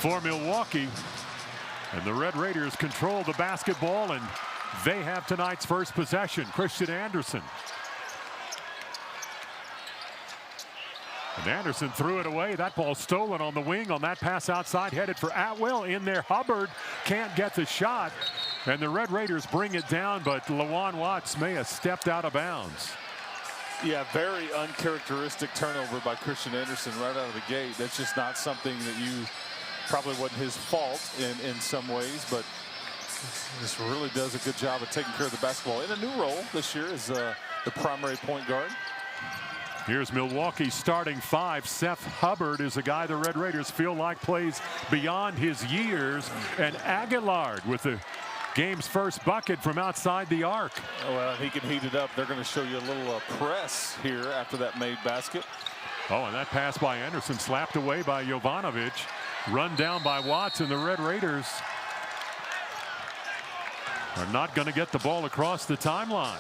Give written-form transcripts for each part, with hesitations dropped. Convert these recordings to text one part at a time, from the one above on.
for Milwaukee. And the Red Raiders control the basketball, and they have tonight's first possession. Christian Anderson. And Anderson threw it away. That ball stolen on the wing on that pass outside, headed for Atwell. In there, Hubbard can't get the shot. And the Red Raiders bring it down, but Lawan Watts may have stepped out of bounds. Yeah, very uncharacteristic turnover by Christian Anderson right out of the gate. That's just not something that you probably wasn't his fault in some ways, but this really does a good job of taking care of the basketball in a new role this year as the primary point guard. Here's Milwaukee's starting five. Seth Hubbard is a guy the Red Raiders feel like plays beyond his years, and Aguillard with the game's first bucket from outside the arc. Well, he can heat it up. They're going to show you a little press here after that made basket. Oh, and that pass by Anderson slapped away by Jovanovic. Run down by Watts, and the Red Raiders are not going to get the ball across the timeline.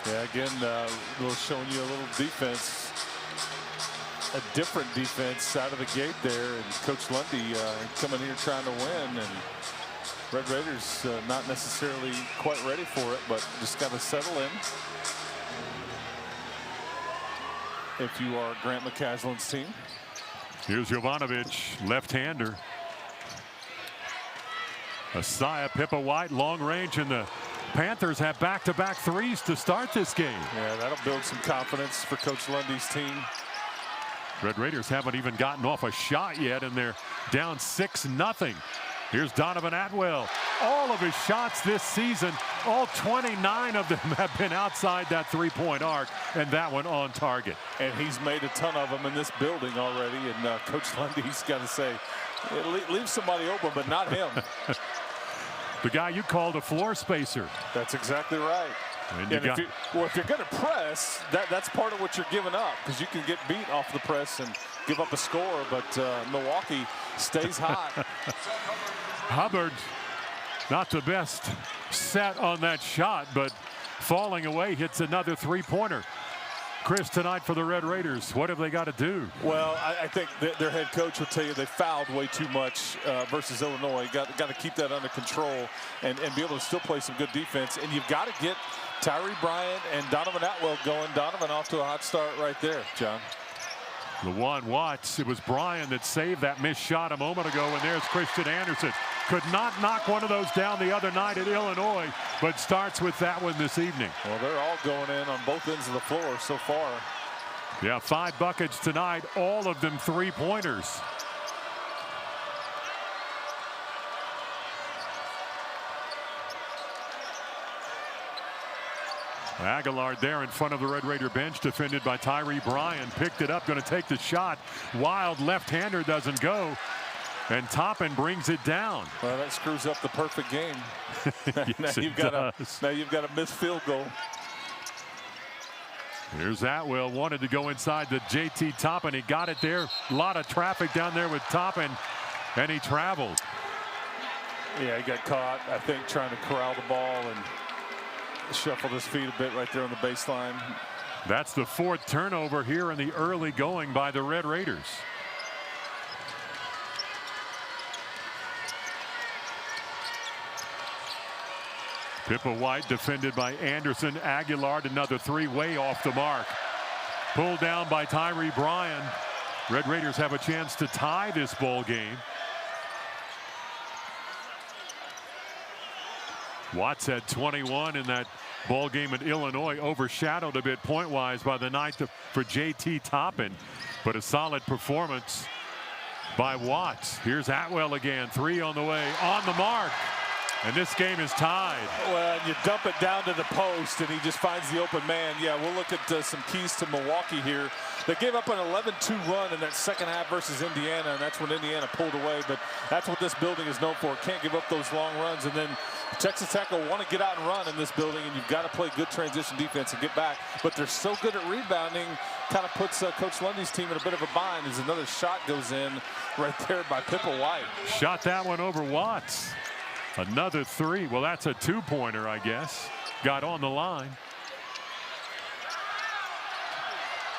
Yeah, again, we're showing you a little defense, a different defense out of the gate there. And Coach Lundy coming here trying to win, and Red Raiders not necessarily quite ready for it, but just got to settle in. If you are Grant McCaslin's team. Here's Jovanovic, left-hander. Asaya, Pippa White, long range, and the Panthers have back-to-back threes to start this game. Yeah, that'll build some confidence for Coach Lundy's team. Red Raiders haven't even gotten off a shot yet, and they're down 6-0. Here's Donovan Atwell. All of his shots this season, all 29 of them have been outside that three-point arc, and that one on target. And he's made a ton of them in this building already, and Coach Lundy's got to say, leave somebody open, but not him. The guy you called a floor spacer. That's exactly right. And if you're going to press, that's part of what you're giving up, because you can get beat off the press and give up a score, but Milwaukee stays hot. Hubbard, not the best set on that shot, but falling away, hits another three-pointer. Chris, tonight for the Red Raiders, what have they got to do? Well, I think their head coach will tell you they fouled way too much versus Illinois. Got to keep that under control and be able to still play some good defense. And you've got to get Tyree Bryant and Donovan Atwell going. Donovan off to a hot start right there, John. Lawan Watts, it was Bryan that saved that missed shot a moment ago, and there's Christian Anderson. Could not knock one of those down the other night at Illinois, but starts with that one this evening. Well, they're all going in on both ends of the floor so far. Yeah, 5 buckets tonight, all of them three-pointers. Aguillard there in front of the Red Raider bench, defended by Tyree Bryan. Picked it up, going to take the shot. Wild left-hander doesn't go. And Toppin brings it down. Well, that screws up the perfect game. Yes, now you've got a missed field goal. Here's Atwell, wanted to go inside the JT Toppin. He got it there. A lot of traffic down there with Toppin, and he traveled. Yeah, he got caught, I think, trying to corral the ball and shuffled his feet a bit right there on the baseline. That's the 4th turnover here in the early going by the Red Raiders. Pippa White defended by Anderson. Aguillard, another three, way off the mark. Pulled down by Tyree Bryan. Red Raiders have a chance to tie this ball game. Watts had 21 in that ball game in Illinois, overshadowed a bit point-wise by the night for JT Toppin, but a solid performance by Watts. Here's Atwell again, 3 on the way, on the mark. And this game is tied. Well, you dump it down to the post, and he just finds the open man. Yeah, we'll look at some keys to Milwaukee here. They gave up an 11-2 run in that second half versus Indiana, and that's when Indiana pulled away. But that's what this building is known for. Can't give up those long runs. And then Texas Tech will want to get out and run in this building, and you've got to play good transition defense and get back. But they're so good at rebounding, kind of puts Coach Lundy's team in a bit of a bind as another shot goes in right there by Pippa White. Shot that one over Watts. Another 3. Well, that's a 2-pointer, I guess. Got on the line.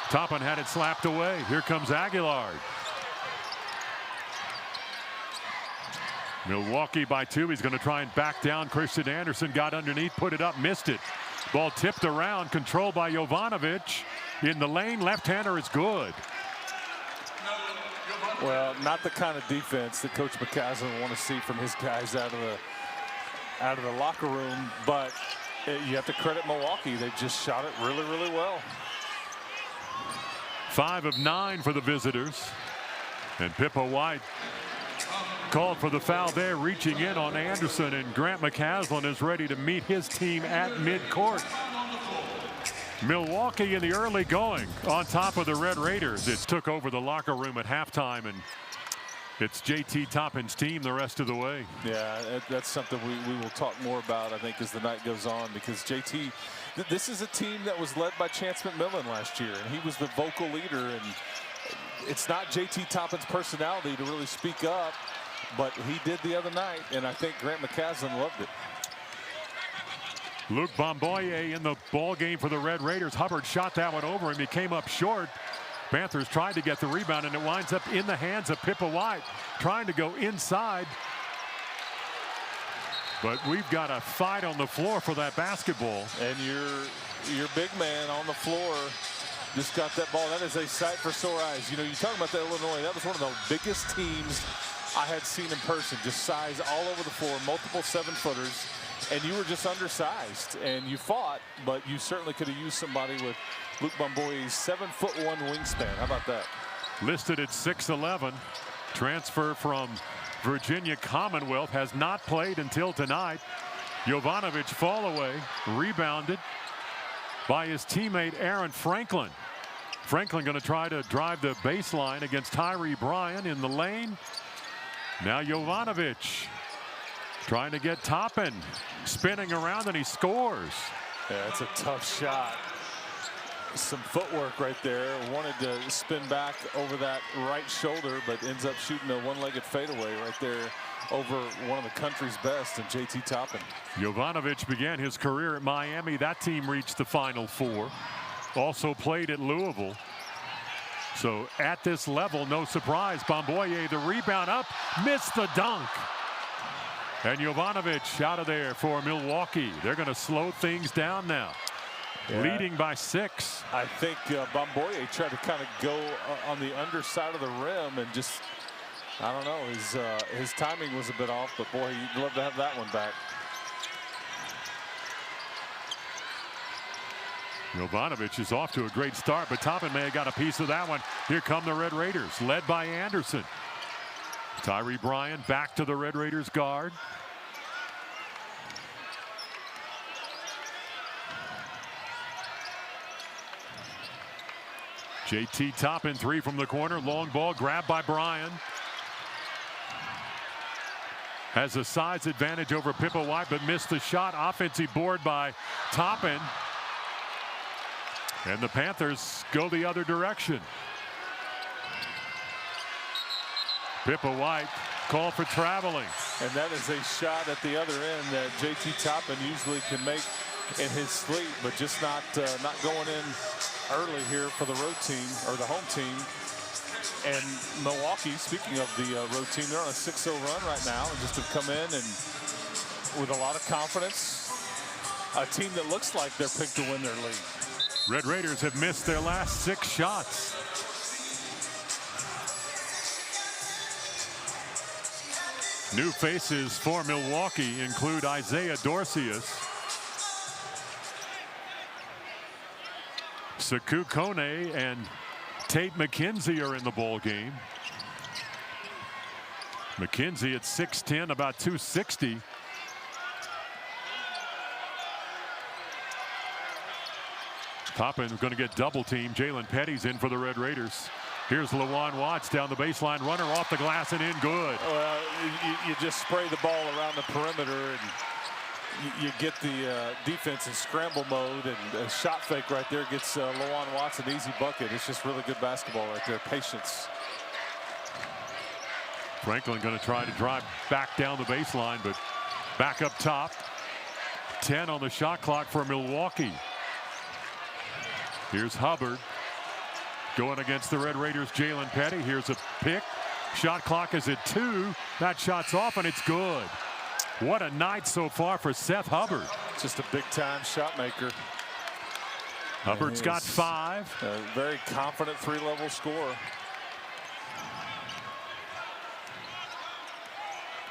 Toppin had it slapped away. Here comes Aguillard. Milwaukee by 2. He's going to try and back down. Christian Anderson got underneath, put it up, missed it. Ball tipped around, controlled by Jovanovic. In the lane, left-hander is good. Well, not the kind of defense that Coach McCaslin will want to see from his guys out of the locker room, but you have to credit Milwaukee. They just shot it really, really well. 5 of 9 for the visitors. And Pippa White called for the foul there, reaching in on Anderson, and Grant McCaslin is ready to meet his team at midcourt. Milwaukee in the early going on top of the Red Raiders. It took over the locker room at halftime, and it's JT Toppin's team the rest of the way. Yeah, that's something we will talk more about, I think, as the night goes on, because JT, this is a team that was led by Chance McMillan last year, and he was the vocal leader, and it's not JT Toppin's personality to really speak up, but he did the other night, and I think Grant McCaslin loved it. Luc Bomboye in the ball game for the Red Raiders. Hubbard shot that one over him. He came up short. Panthers tried to get the rebound, and it winds up in the hands of Pippa White, trying to go inside. But we've got a fight on the floor for that basketball. And your big man on the floor just got that ball. That is a sight for sore eyes. You know, you talk about that Illinois. That was one of the biggest teams I had seen in person. Just size all over the floor, multiple 7-footers. And you were just undersized, and you fought, but you certainly could have used somebody with Luc Bomboye's 7'1" wingspan. How about that? Listed at 6'11", transfer from Virginia Commonwealth, has not played until tonight. Jovanovic fall away, rebounded by his teammate Aaron Franklin. Franklin going to try to drive the baseline against Tyree Bryan in the lane. Now Jovanovic trying to get Toppin, spinning around, and he scores. Yeah, it's a tough shot. Some footwork right there. Wanted to spin back over that right shoulder, but ends up shooting a one-legged fadeaway right there over one of the country's best, and JT Toppin. Jovanovic began his career at Miami. That team reached the Final Four. Also played at Louisville. So at this level, no surprise. Bomboye, the rebound up, missed the dunk. And Jovanovic out of there for Milwaukee. They're going to slow things down now. Yeah. Leading by 6. I think Bomboye tried to kind of go on the underside of the rim and just, I don't know, his timing was a bit off, but boy, you'd love to have that one back. Jovanovic is off to a great start, but Toppin may have got a piece of that one. Here come the Red Raiders, led by Anderson. Tyree Bryan back to the Red Raiders guard. JT Toppin, 3 from the corner. Long ball grabbed by Bryan. Has a size advantage over Pippa White, but missed the shot. Offensive board by Toppin. And the Panthers go the other direction. Pippa White called for traveling. And that is a shot at the other end that JT Toppin usually can make in his sleep, but just not going in early here for the road team, or the home team. And Milwaukee, speaking of the road team, they're on a 6-0 run right now, and just have come in and with a lot of confidence, a team that looks like they're picked to win their league. Red Raiders have missed their last 6 shots. New faces for Milwaukee include Isaiah Dorcius, Sekou Kone, and Tate McKenzie are in the ball game. McKenzie at 6'10", about 260. Toppin going to get double teamed. Jalen Petty's in for the Red Raiders. Here's Lawan Watts down the baseline, runner off the glass and in, good. Well, you just spray the ball around the perimeter, and you get the defense in scramble mode, and a shot fake right there gets Lawan Watts an easy bucket. It's just really good basketball right there. Patience. Franklin going to try to drive back down the baseline, but back up top. 10 on the shot clock for Milwaukee. Here's Hubbard going against the Red Raiders. Jalen Petty. Here's a pick. Shot clock is at 2. That shot's off, and it's good. What a night so far for Seth Hubbard. Just a big-time shot maker. Hubbard's got 5. A very confident three-level scorer.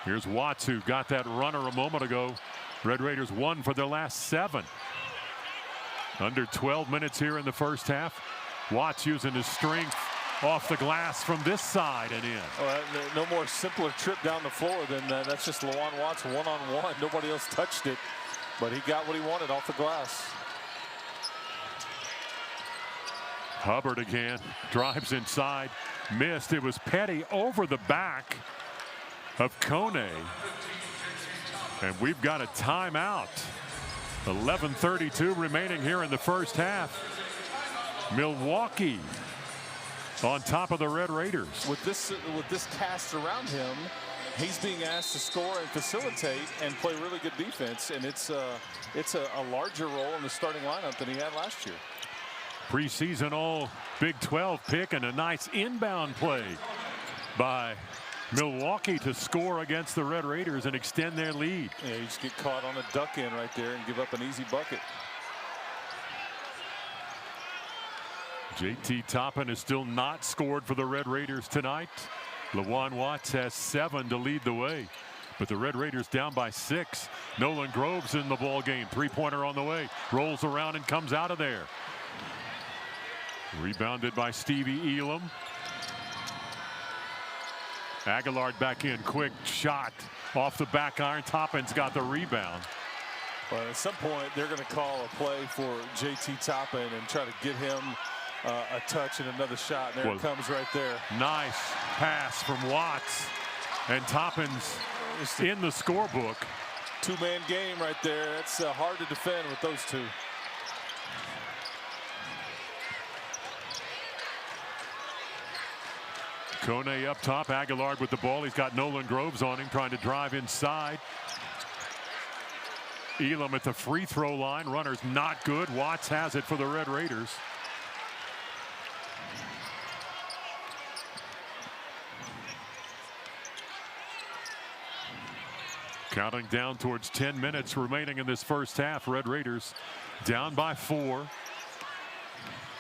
Here's Watts, who got that runner a moment ago. Red Raiders won for their last 7. Under 12 minutes here in the first half. Watts using his strength off the glass from this side and in. Well, no more simpler trip down the floor than that's just Lawan Watts one-on-one. Nobody else touched it, but he got what he wanted off the glass. Hubbard again drives inside, missed. It was Petty over the back of Kone, and we've got a timeout. 11:32 remaining here in the first half. Milwaukee on top of the Red Raiders. With this cast around him, he's being asked to score and facilitate and play really good defense, and it's a larger role in the starting lineup than he had last year. Preseason all Big 12 pick, and a nice inbound play by Milwaukee to score against the Red Raiders and extend their lead. Yeah, you just get caught on a duck in right there and give up an easy bucket. JT Toppin has still not scored for the Red Raiders tonight. Lawan Watts has 7 to lead the way, but the Red Raiders down by 6. Nolan Groves in the ball game. Three-pointer on the way. Rolls around and comes out of there. Rebounded by Stevie Elam. Aguilar back in, quick shot off the back iron. Toppin's got the rebound. Well, at some point they're going to call a play for JT Toppin and try to get him a touch and another shot. And there it comes right there. Nice pass from Watts, and Toppin's in the scorebook. Two-man game right there. That's hard to defend with those two. Kone up top. Aguilar with the ball. He's got Nolan Groves on him, trying to drive inside. Elam at the free throw line. Runner's not good. Watts has it for the Red Raiders. Counting down towards 10 minutes remaining in this first half. Red Raiders down by 4.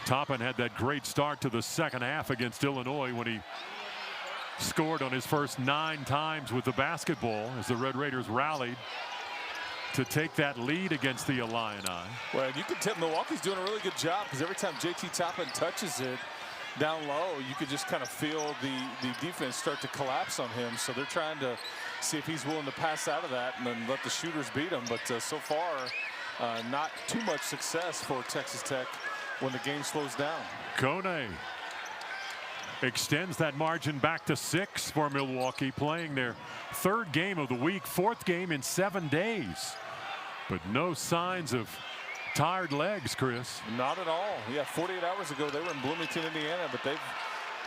Toppin had that great start to the second half against Illinois when he scored on his first 9 times with the basketball as the Red Raiders rallied to take that lead against the Illini. Well, you can tell Milwaukee's doing a really good job, because every time JT Toppin touches it down low, you could just kind of feel the defense start to collapse on him. So they're trying to see if he's willing to pass out of that and then let the shooters beat him. But so far, not too much success for Texas Tech when the game slows down. Kone extends that margin back to 6 for Milwaukee, playing their 3rd game of the week, 4th game in 7 days. But no signs of tired legs, Chris. Not at all. Yeah, 48 hours ago they were in Bloomington, Indiana, but they've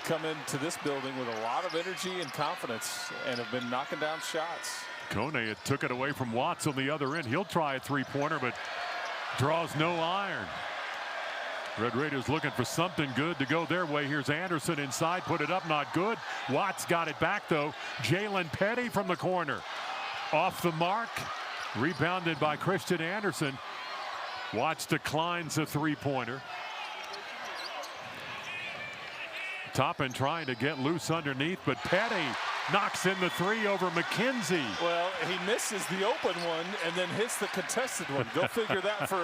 come into this building with a lot of energy and confidence and have been knocking down shots. Kone took it away from Watts on the other end. He'll try a three-pointer, but draws no iron. Red Raiders looking for something good to go their way. Here's Anderson inside, put it up, not good. Watts got it back though. Jalen Petty from the corner. Off the mark, rebounded by Christian Anderson. Watts declines a three-pointer. Toppin trying to get loose underneath, but Petty knocks in the 3 over McKenzie. Well, he misses the open one and then hits the contested one. Go figure that for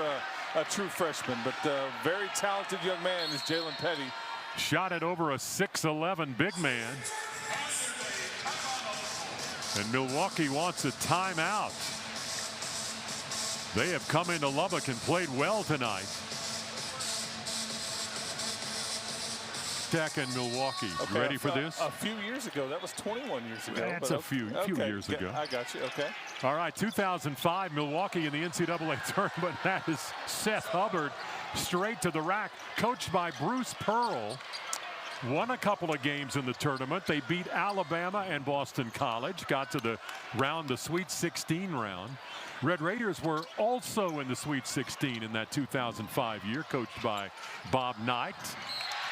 a true freshman, but very talented young man is Jalen Petty. Shot it over a 6'11" big man. And Milwaukee wants a timeout. They have come into Lubbock and played well tonight. Tech and Milwaukee. Okay, ready for this? A few years ago. That was 21 years ago. That's a few years ago. I got you. Okay. All right, 2005, Milwaukee in the NCAA tournament. That is Seth Hubbard straight to the rack, coached by Bruce Pearl. Won a couple of games in the tournament. They beat Alabama and Boston College, got to the Sweet 16 round. Red Raiders were also in the Sweet 16 in that 2005 year, coached by Bob Knight.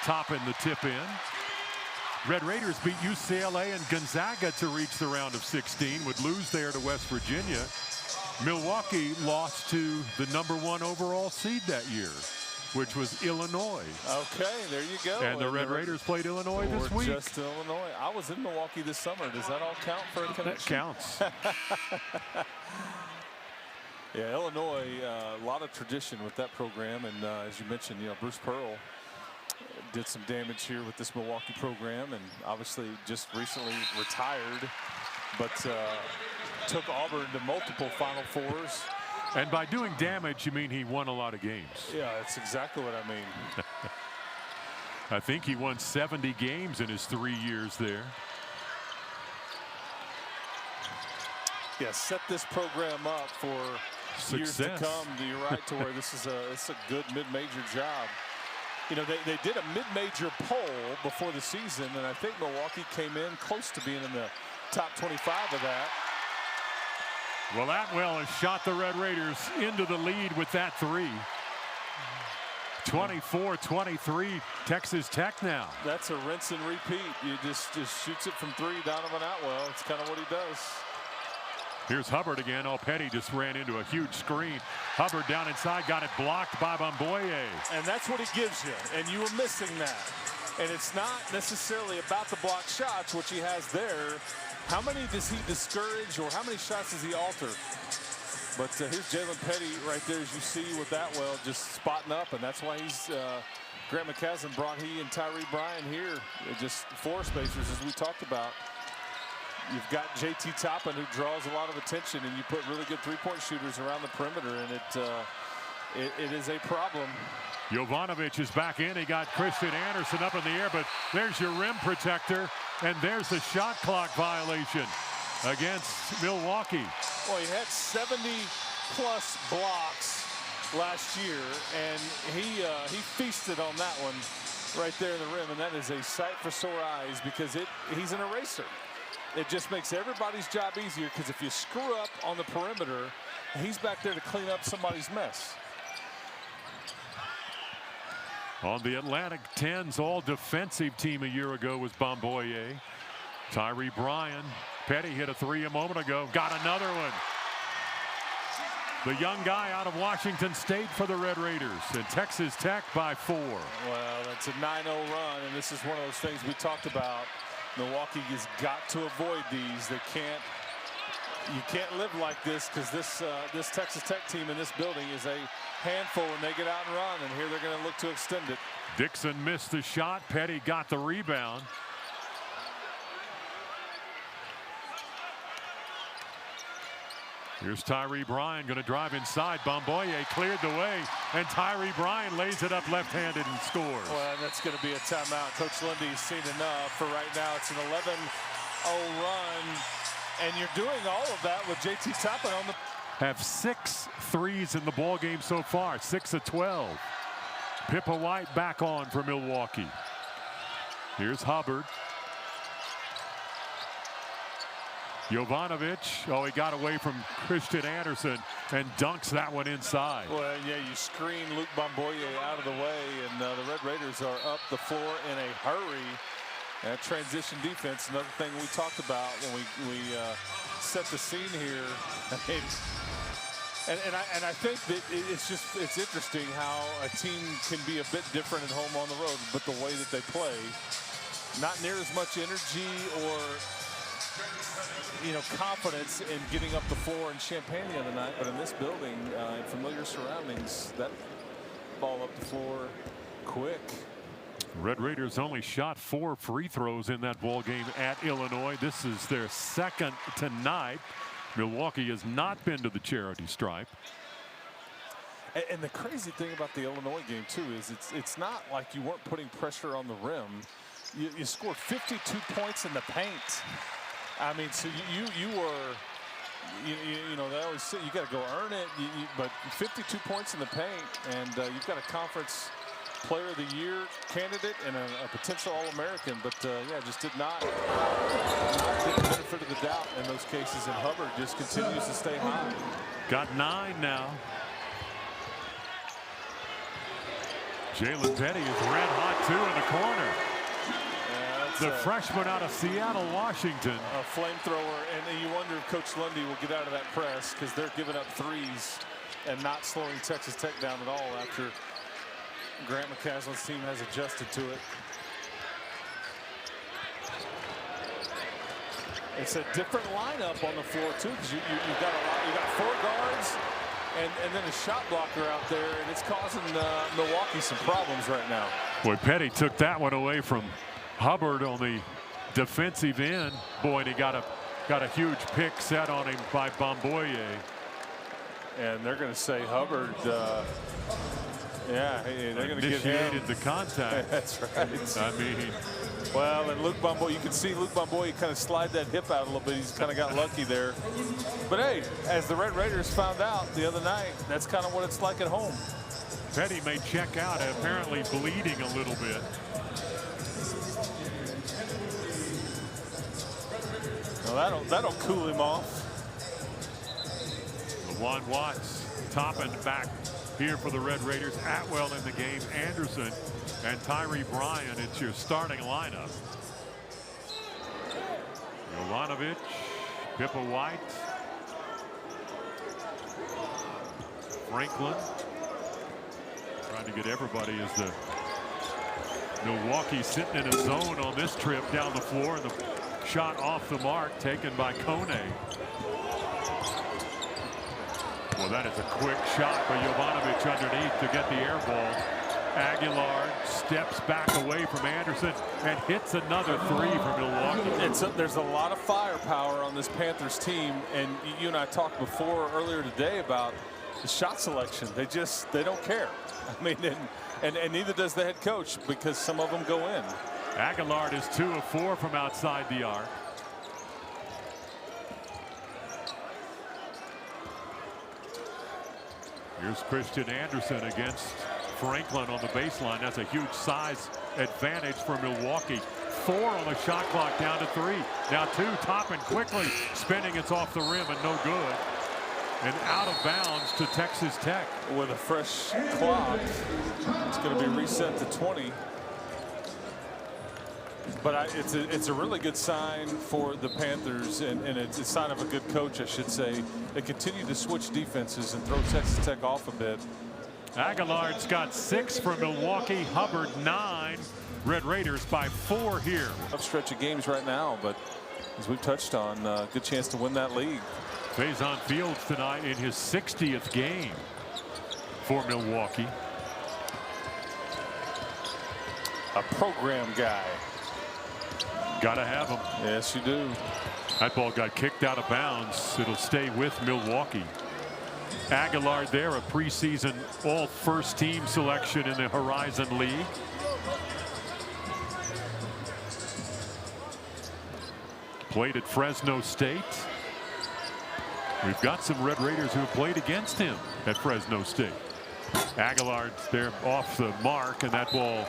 Toppin the tip in. Red Raiders beat UCLA and Gonzaga to reach the round of 16, would lose there to West Virginia. Milwaukee lost to the #1 overall seed that year, which was Illinois. Okay, there you go. And the Red Raiders played Illinois this week. Just Illinois. I was in Milwaukee this summer. Does that all count for a connection? That counts. Yeah, Illinois, a lot of tradition with that program. And as you mentioned, Bruce Pearl did some damage here with this Milwaukee program, and obviously just recently retired, but took Auburn to multiple Final Fours. And by doing damage, you mean he won a lot of games. Yeah, that's exactly what I mean. I think he won 70 games in his 3 years there. Yeah, set this program up for Success. years to come. You're right, to where this is it's a good mid-major job. They did a mid-major poll before the season, and I think Milwaukee came in close to being in the top 25 of that. Well, Atwell has shot the Red Raiders into the lead with that three. 24-23, Texas Tech now. That's a rinse and repeat. You just shoots it from three, Donovan Atwell. It's kind of what he does. Here's Hubbard again. Oh, Petty just ran into a huge screen. Hubbard down inside, got it blocked by Bamboye. And that's what he gives you, and you were missing that. And it's not necessarily about the block shots, which he has there. How many does he discourage, or how many shots does he alter? But here's Jalen Petty right there, as you see, with Atwell just spotting up, and that's why he's Grant McCasland brought he and Tyree Bryan here, just floor spacers, as we talked about. You've got JT Toppin, who draws a lot of attention, and you put really good three-point shooters around the perimeter, and it is a problem. Jovanovic is back in. He got Christian Anderson up in the air, but there's your rim protector, and there's the shot clock violation against Milwaukee. Well, he had 70-plus blocks last year, and he feasted on that one right there in the rim, and that is a sight for sore eyes, because he's an eraser. It just makes everybody's job easier, because if you screw up on the perimeter, he's back there to clean up somebody's mess. On the Atlantic 10's all-defensive team a year ago was Bamboye. Tyree Bryan. Petty hit a three a moment ago. Got another one. The young guy out of Washington State for the Red Raiders. And Texas Tech by 4. Well, that's a 9-0 run, and this is one of those things we talked about. Milwaukee has got to avoid these. You can't live like this, because this Texas Tech team in this building is a handful when they get out and run, and here they're going to look to extend it. Dixon missed the shot. Petty got the rebound. Here's Tyree Bryan going to drive inside. Bamboye cleared the way, and Tyree Bryan lays it up left-handed and scores. Well, that's going to be a timeout. Coach Lundy's seen enough. For right now, it's an 11-0 run, and you're doing all of that with JT Toppin on the. Have 6 threes in the ball game so far, 6 of 12. Pippa White back on for Milwaukee. Here's Hubbard. Jovanovic, oh, he got away from Christian Anderson and dunks that one inside. Well, yeah, you screen Luke Bamboye out of the way, and the Red Raiders are up the floor in a hurry. And transition defense, another thing we talked about when we set the scene here. And I think that it's interesting how a team can be a bit different at home on the road, but the way that they play, not near as much energy or confidence in getting up the floor in Champaign the other night, but in this building, in familiar surroundings, that ball up the floor quick. Red Raiders only shot 4 free throws in that ball game at Illinois. This is their second tonight. Milwaukee has not been to the charity stripe. And the crazy thing about the Illinois game too is it's not like you weren't putting pressure on the rim. You scored 52 points in the paint. I mean, so you were, they always say you got to go earn it. But 52 points in the paint, and you've got a conference player of the year candidate and a potential All-American. But yeah, just did not get the benefit of the doubt in those cases. And Hubbard just continues to stay high. Got 9 now. Jalen Petty is red hot too in the corner. the freshman out of Seattle, Washington. A flamethrower, and you wonder if Coach Lundy will get out of that press because they're giving up threes and not slowing Texas Tech down at all after Grant McCaslin's team has adjusted to it. It's a different lineup on the floor too, because you've got a lot. You got 4 guards and then a shot blocker out there, and it's causing Milwaukee some problems right now. Boy, Petty took that one away from Hubbard on the defensive end. Boy, and he got a huge pick set on him by Bomboye. And they're going to say Hubbard. Yeah, they're going to get him. Initiated the contact. That's right. I mean. Well, and Luke Bomboye, you can see Luke Bomboye kind of slide that hip out a little bit. He's kind of got lucky there. But hey, as the Red Raiders found out the other night, that's kind of what it's like at home. Petty may check out, apparently bleeding a little bit. Well, that'll cool him off. Lawan Watts, Toppin back here for the Red Raiders. Atwell in the game, Anderson and Tyree Bryan. It's your starting lineup. Jovanovic, Pippa White, Franklin. Trying to get everybody as the Milwaukee sitting in a zone on this trip down the floor, and the shot off the mark taken by Kone. Well, that is a quick shot by Jovanovic underneath to get the air ball. Aguilar steps back away from Anderson and hits another 3 for Milwaukee. There's a lot of firepower on this Panthers team, and you and I talked earlier today about the shot selection. They don't care. I mean, and neither does the head coach, because some of them go in. Aguilar is 2 of 4 from outside the arc. Here's Christian Anderson against Franklin on the baseline. That's a huge size advantage for Milwaukee. 4 on the shot clock, down to 3. Now 2, Toppin quickly spinning. It's off the rim and no good. And out of bounds to Texas Tech. With a fresh clock, it's going to be reset to 20. But it's a really good sign for the Panthers, and it's a sign of a good coach, I should say. They continue to switch defenses and throw Texas Tech off a bit. Aguilar's got 6 for Milwaukee. Hubbard 9. Red Raiders by 4 here. Tough stretch of games right now, but as we've touched on, good chance to win that league. Faison Fields tonight in his 60th game for Milwaukee. A program guy. Gotta have him. Yes, you do. That ball got kicked out of bounds. It'll stay with Milwaukee. Aguilar there, a preseason all first team selection in the Horizon League. Played at Fresno State. We've got some Red Raiders who have played against him at Fresno State. Aguilar there off the mark, and that ball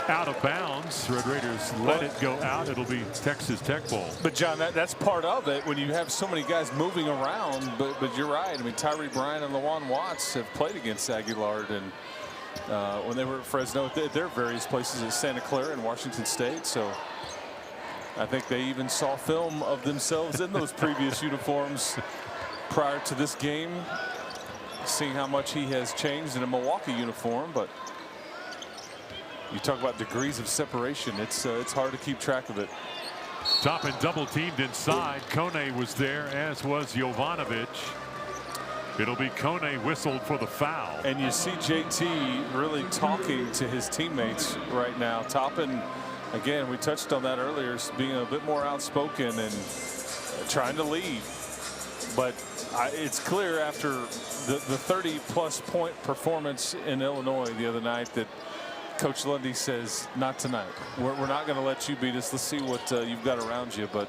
out of bounds. Red Raiders let it go out. It'll be Texas Tech ball. But John, that's part of it when you have so many guys moving around. But you're right. I mean, Tyree Bryan and Lawan Watts have played against Aguilar, and when they were at Fresno, they're various places at Santa Clara and Washington State. So I think they even saw film of themselves in those previous uniforms prior to this game, seeing how much he has changed in a Milwaukee uniform. But you talk about degrees of separation. It's hard to keep track of it. Toppin double teamed inside. Kone was there, as was Jovanovic. It'll be Kone whistled for the foul. And you see JT really talking to his teammates right now. Toppin, again, we touched on that earlier, being a bit more outspoken and trying to lead. But it's clear after the 30-plus point performance in Illinois the other night that Coach Lundy says, not tonight. We're not going to let you beat us. Let's see what you've got around you. But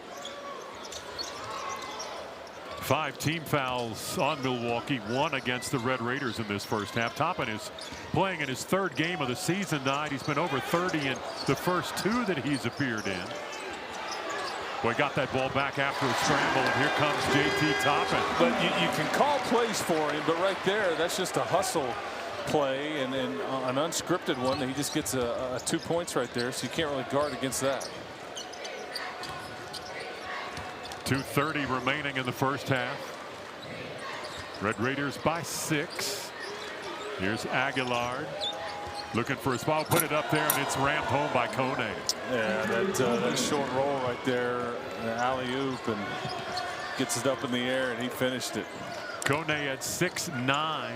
5 team fouls on Milwaukee, 1 against the Red Raiders in this first half. Toppin is playing in his 3rd game of the season tonight. He's been over 30 in the first 2 that he's appeared in. Boy, got that ball back after a scramble, and here comes JT Toppin. But you can call plays for him, but right there, that's just a hustle play and an unscripted one that he just gets 2 points right there, so you can't really guard against that. 2:30 remaining in the first half. Red Raiders by 6. Here's Aguilar looking for a spot, put it up there, and it's rammed home by Kone. Yeah, that short roll right there, the alley-oop, and gets it up in the air, and he finished it. Kone at 6'9".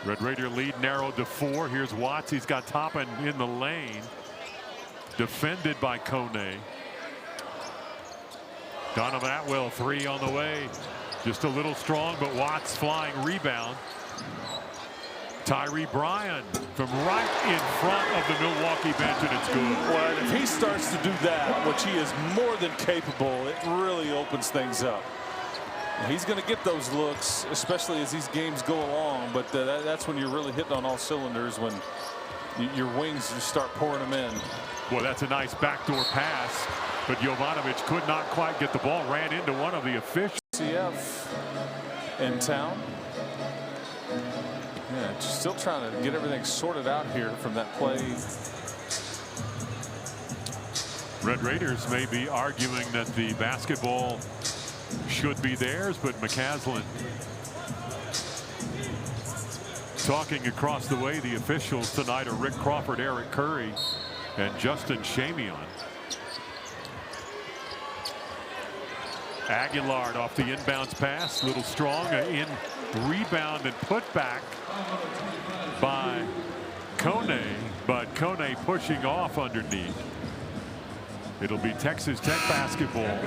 Red Raider lead narrowed to 4. Here's Watts. He's got Toppin in the lane. Defended by Kone. Donovan Atwell 3 on the way. Just a little strong, but Watts flying rebound. Tyree Bryan from right in front of the Milwaukee bench, and it's good. Well, if he starts to do that, which he is more than capable, it really opens things up. He's going to get those looks, especially as these games go along, but that's when you're really hitting on all cylinders, when your wings just start pouring them in. Well, that's a nice backdoor pass, but Jovanovic could not quite get the ball, ran into one of the officials. CF in town. Yeah, just still trying to get everything sorted out here from that play. Red Raiders may be arguing that the basketball should be theirs, but McCaslin talking across the way. The officials tonight are Rick Crawford, Eric Curry, and Justin Shamion. Aguilar off the inbounds pass, little strong, in rebound and put back by Kone, but Kone pushing off underneath. It'll be Texas Tech basketball.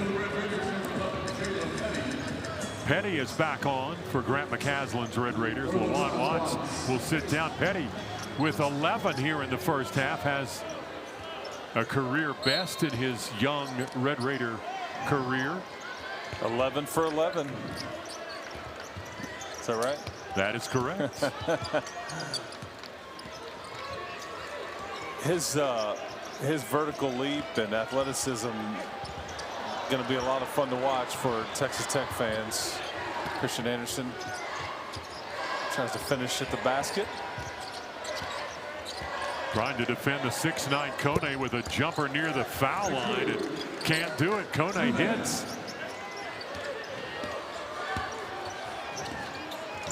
Petty is back on for Grant McCaslin's Red Raiders. Lawan Watts will sit down. Petty with 11 here in the first half has a career best in his young Red Raider career. 11 for 11. Is that right? That is correct. His vertical leap and athleticism going to be a lot of fun to watch for Texas Tech fans. Christian Anderson tries to finish at the basket. Trying to defend the 6'9" Kone with a jumper near the foul line and can't do it. Kone hits.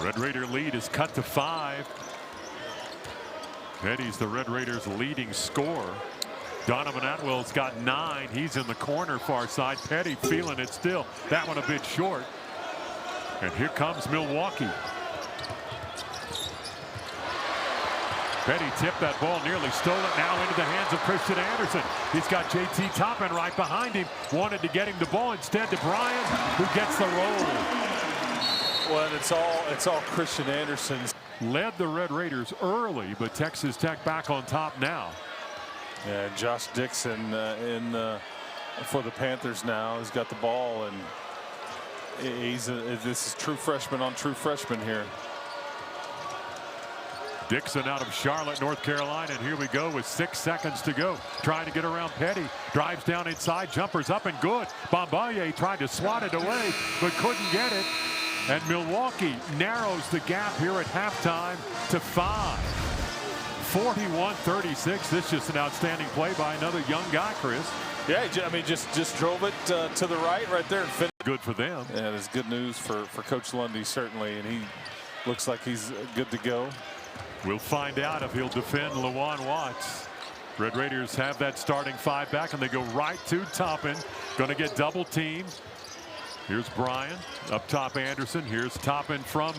Red Raider lead is cut to 5. Petty's the Red Raiders leading scorer. Donovan Atwell's got 9. He's in the corner far side. Petty feeling it still. That one a bit short. And here comes Milwaukee. Petty tipped that ball, nearly stole it, now into the hands of Christian Anderson. He's got JT Toppin right behind him. Wanted to get him the ball, instead to Bryan, who gets the roll. Well, it's all Christian Anderson's. Led the Red Raiders early, but Texas Tech back on top now. Yeah, Josh Dixon for the Panthers now. He's got the ball, and this is true freshman on true freshman here. Dixon out of Charlotte, North Carolina, and here we go with 6 seconds to go. Trying to get around Petty. Drives down inside, jumpers up and good. Bombaye tried to swat it away, but couldn't get it. And Milwaukee narrows the gap here at halftime to 5. 41-36. This is just an outstanding play by another young guy, Chris. Yeah, I mean, just drove it to the right there and finished. Good for them. Yeah, it's good news for Coach Lundy, certainly, and he looks like he's good to go. We'll find out if he'll defend Lawan Watts. Red Raiders have that starting 5 back, and they go right to Toppin. Going to get double teamed. Here's Bryan up top. Anderson. Here's Toppin from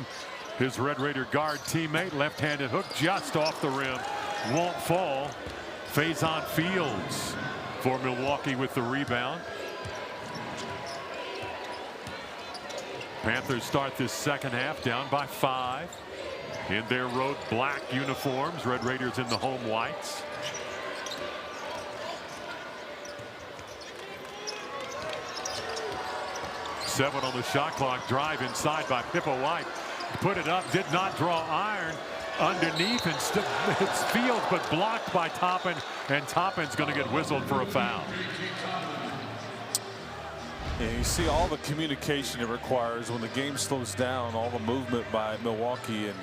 his Red Raider guard teammate. Left-handed hook just off the rim. Won't fall. Faison Fields for Milwaukee with the rebound. Panthers start this second half down by 5. In their road black uniforms. Red Raiders in the home whites. Seven on the shot clock. Drive inside by Pippa White. Put it up. Did not draw iron. Underneath, and it's Fields, but blocked by Toppin. And Toppin's going to get whistled for a foul. Yeah, you see all the communication it requires when the game slows down. All the movement by Milwaukee, and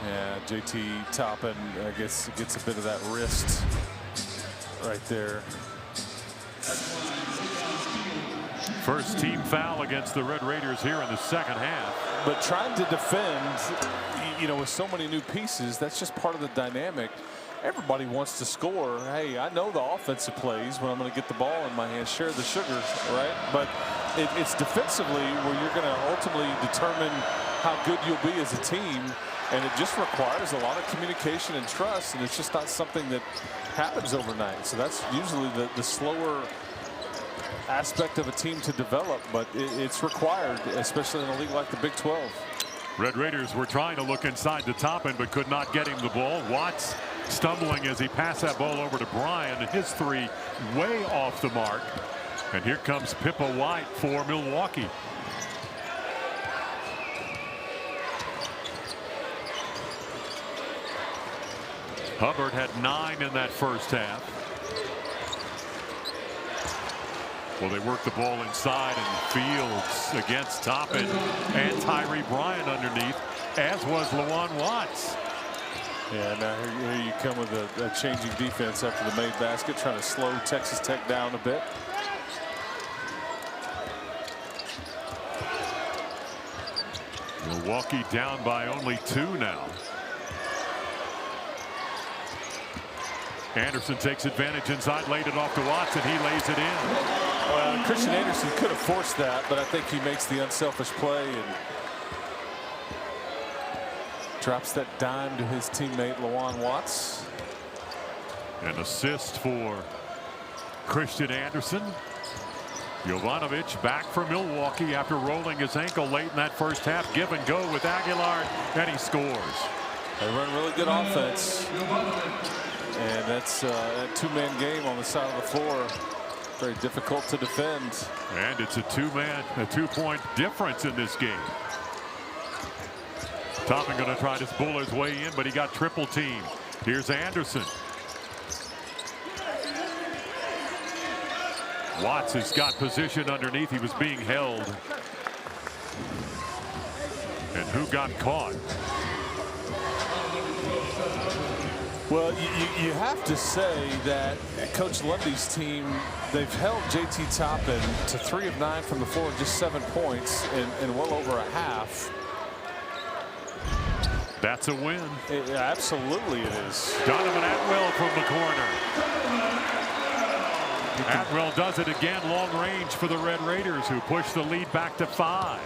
yeah, JT Toppin, I guess, gets a bit of that wrist right there. First team foul against the Red Raiders here in the second half. But trying to defend, you know, with so many new pieces, that's just part of the dynamic. Everybody wants to score. Hey, I know the offensive plays when I'm going to get the ball in my hands, share the sugar, right? But it's defensively where you're going to ultimately determine how good you'll be as a team. And it just requires a lot of communication and trust. And it's just not something that happens overnight. So that's usually the slower aspect of a team to develop. But it's required, especially in a league like the Big 12. Red Raiders were trying to look inside the top end, but could not get him the ball. Watts stumbling as he passed that ball over to Bryan, and his three way off the mark. And here comes Pippa White for Milwaukee. Hubbard had 9 in that first half. Well, they work the ball inside, and Fields against Toppin and Tyree Bryan underneath, as was Lawan Watts. Yeah, now here you come with a changing defense after the made basket, trying to slow Texas Tech down a bit. Milwaukee down by only 2 now. Anderson takes advantage inside, laid it off to Watts, and he lays it in. Well, Christian Anderson could have forced that, but I think he makes the unselfish play and drops that dime to his teammate Lawan Watts. An assist for Christian Anderson. Jovanovic back for Milwaukee after rolling his ankle late in that first half. Give and go with Aguilar, and he scores. They run really good offense. And that's a two-man game on the side of the floor. Very difficult to defend. And it's a two-point difference in this game. Toppin going to try to bull his way in, but he got triple teamed. Here's Anderson. Watts has got position underneath. He was being held. And who got caught? Well, you have to say that Coach Lundy's team, they've held JT Toppin to 3 of 9 from the floor, just 7 points in well over a half. That's a win. Absolutely it is. Donovan Atwell from the corner. Atwell does it again, long range for the Red Raiders, who push the lead back to 5.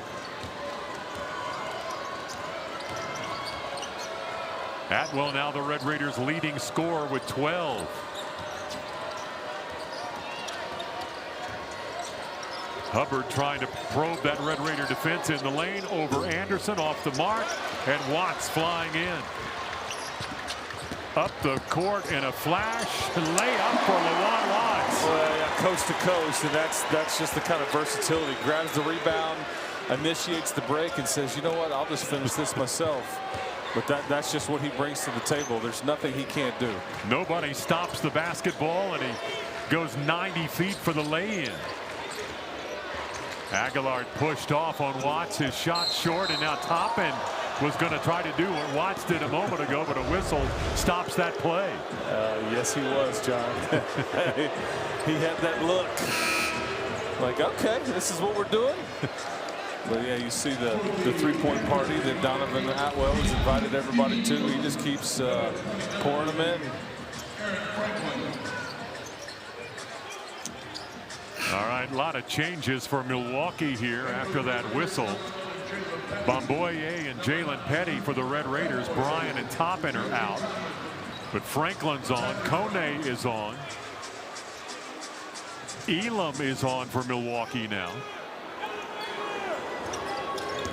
Atwell now the Red Raiders leading scorer with 12. Hubbard trying to probe that Red Raider defense in the lane over Anderson, off the mark, and Watts flying in. Up the court in a flash layup for Lawan Watts. Well, yeah, coast to coast, and that's just the kind of versatility. Grabs the rebound, initiates the break, and says, you know what, I'll just finish this myself. But that's just what he brings to the table. There's nothing he can't do. Nobody stops the basketball, and he goes 90 feet for the lay-in. Aguilar pushed off on Watts, his shot short, and now Toppin was going to try to do what Watts did a moment ago, but a whistle stops that play. Yes, he was, John. He had that look. Like, okay, this is what we're doing. But yeah, you see the three-point party that Donovan Atwell has invited everybody to. He just keeps pouring them in. All right, a lot of changes for Milwaukee here after that whistle. Bomboye and Jalen Petty for the Red Raiders. Bryan and Toppin are out. But Franklin's on. Kone is on. Elam is on for Milwaukee now.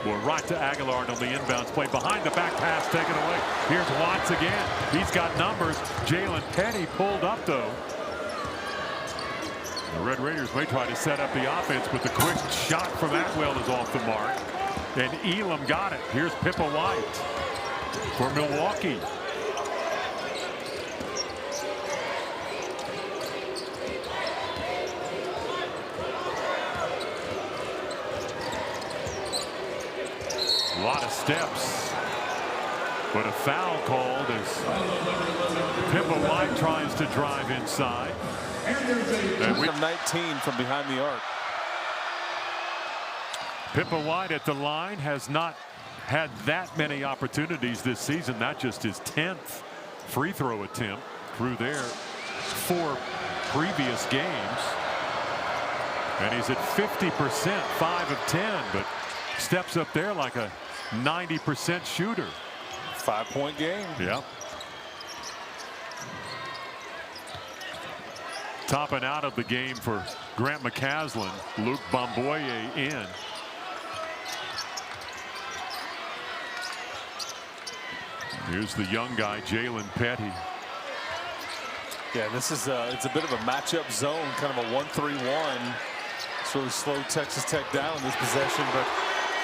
Well, right to Aguilar on the inbounds play. Behind the back pass taken away. Here's Watts again. He's got numbers. Jalen Petty pulled up, though. The Red Raiders may try to set up the offense, but the quick shot from Atwell is off the mark. And Elam got it. Here's Pippa White for Milwaukee. A lot of steps, but a foul called as Pippa White tries to drive inside. And we have 19 from behind the arc. Pippa White at the line has not had that many opportunities this season. Not just his 10th free throw attempt through there 4 previous games. And he's at 50%, 5 of 10, but steps up there like a 90% shooter. 5-point game. Yep. Topping out of the game for Grant McCaslin, Luke Bomboye in. Here's the young guy, Jalen Petty. Yeah, this is it's a bit of a matchup zone, kind of a 1-3-1. It's really slowed Texas Tech down in this possession, but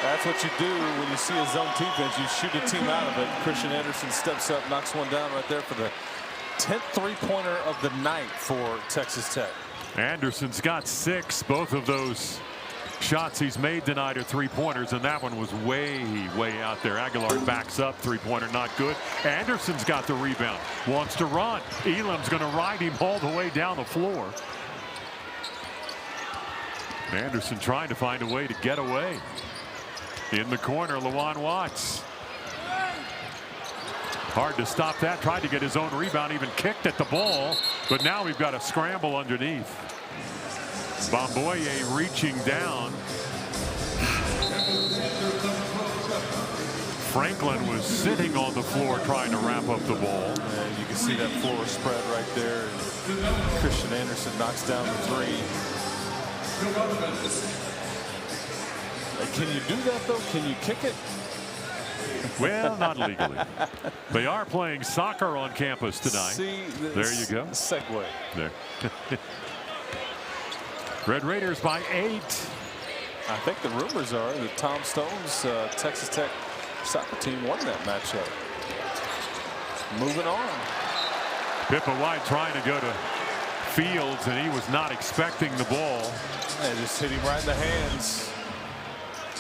that's what you do when you see a zone defense. You shoot a team out of it. Christian Anderson steps up, knocks one down right there for the 10th three-pointer of the night for Texas Tech. Anderson's got 6. Both of those shots he's made tonight are three-pointers, and that one was way out there. Aguilar backs up, three-pointer not good. Anderson's got the rebound, wants to run. Elam's going to ride him all the way down the floor. Anderson trying to find a way to get away. In the corner, Lawan Watts. Hard to stop that. Tried to get his own rebound, even kicked at the ball, but now we've got a scramble underneath. Bomboye reaching down. Franklin was sitting on the floor trying to wrap up the ball. And you can see that floor spread right there. And Christian Anderson knocks down the 3. Can you do that though? Can you kick it? Well, not legally. They are playing soccer on campus tonight. See, there you go. Segue. There. Red Raiders by 8. I think the rumors are that Tom Stone's Texas Tech soccer team won that matchup. Moving on. Pippa White trying to go to Fields, and he was not expecting the ball. And just hit him right in the hands.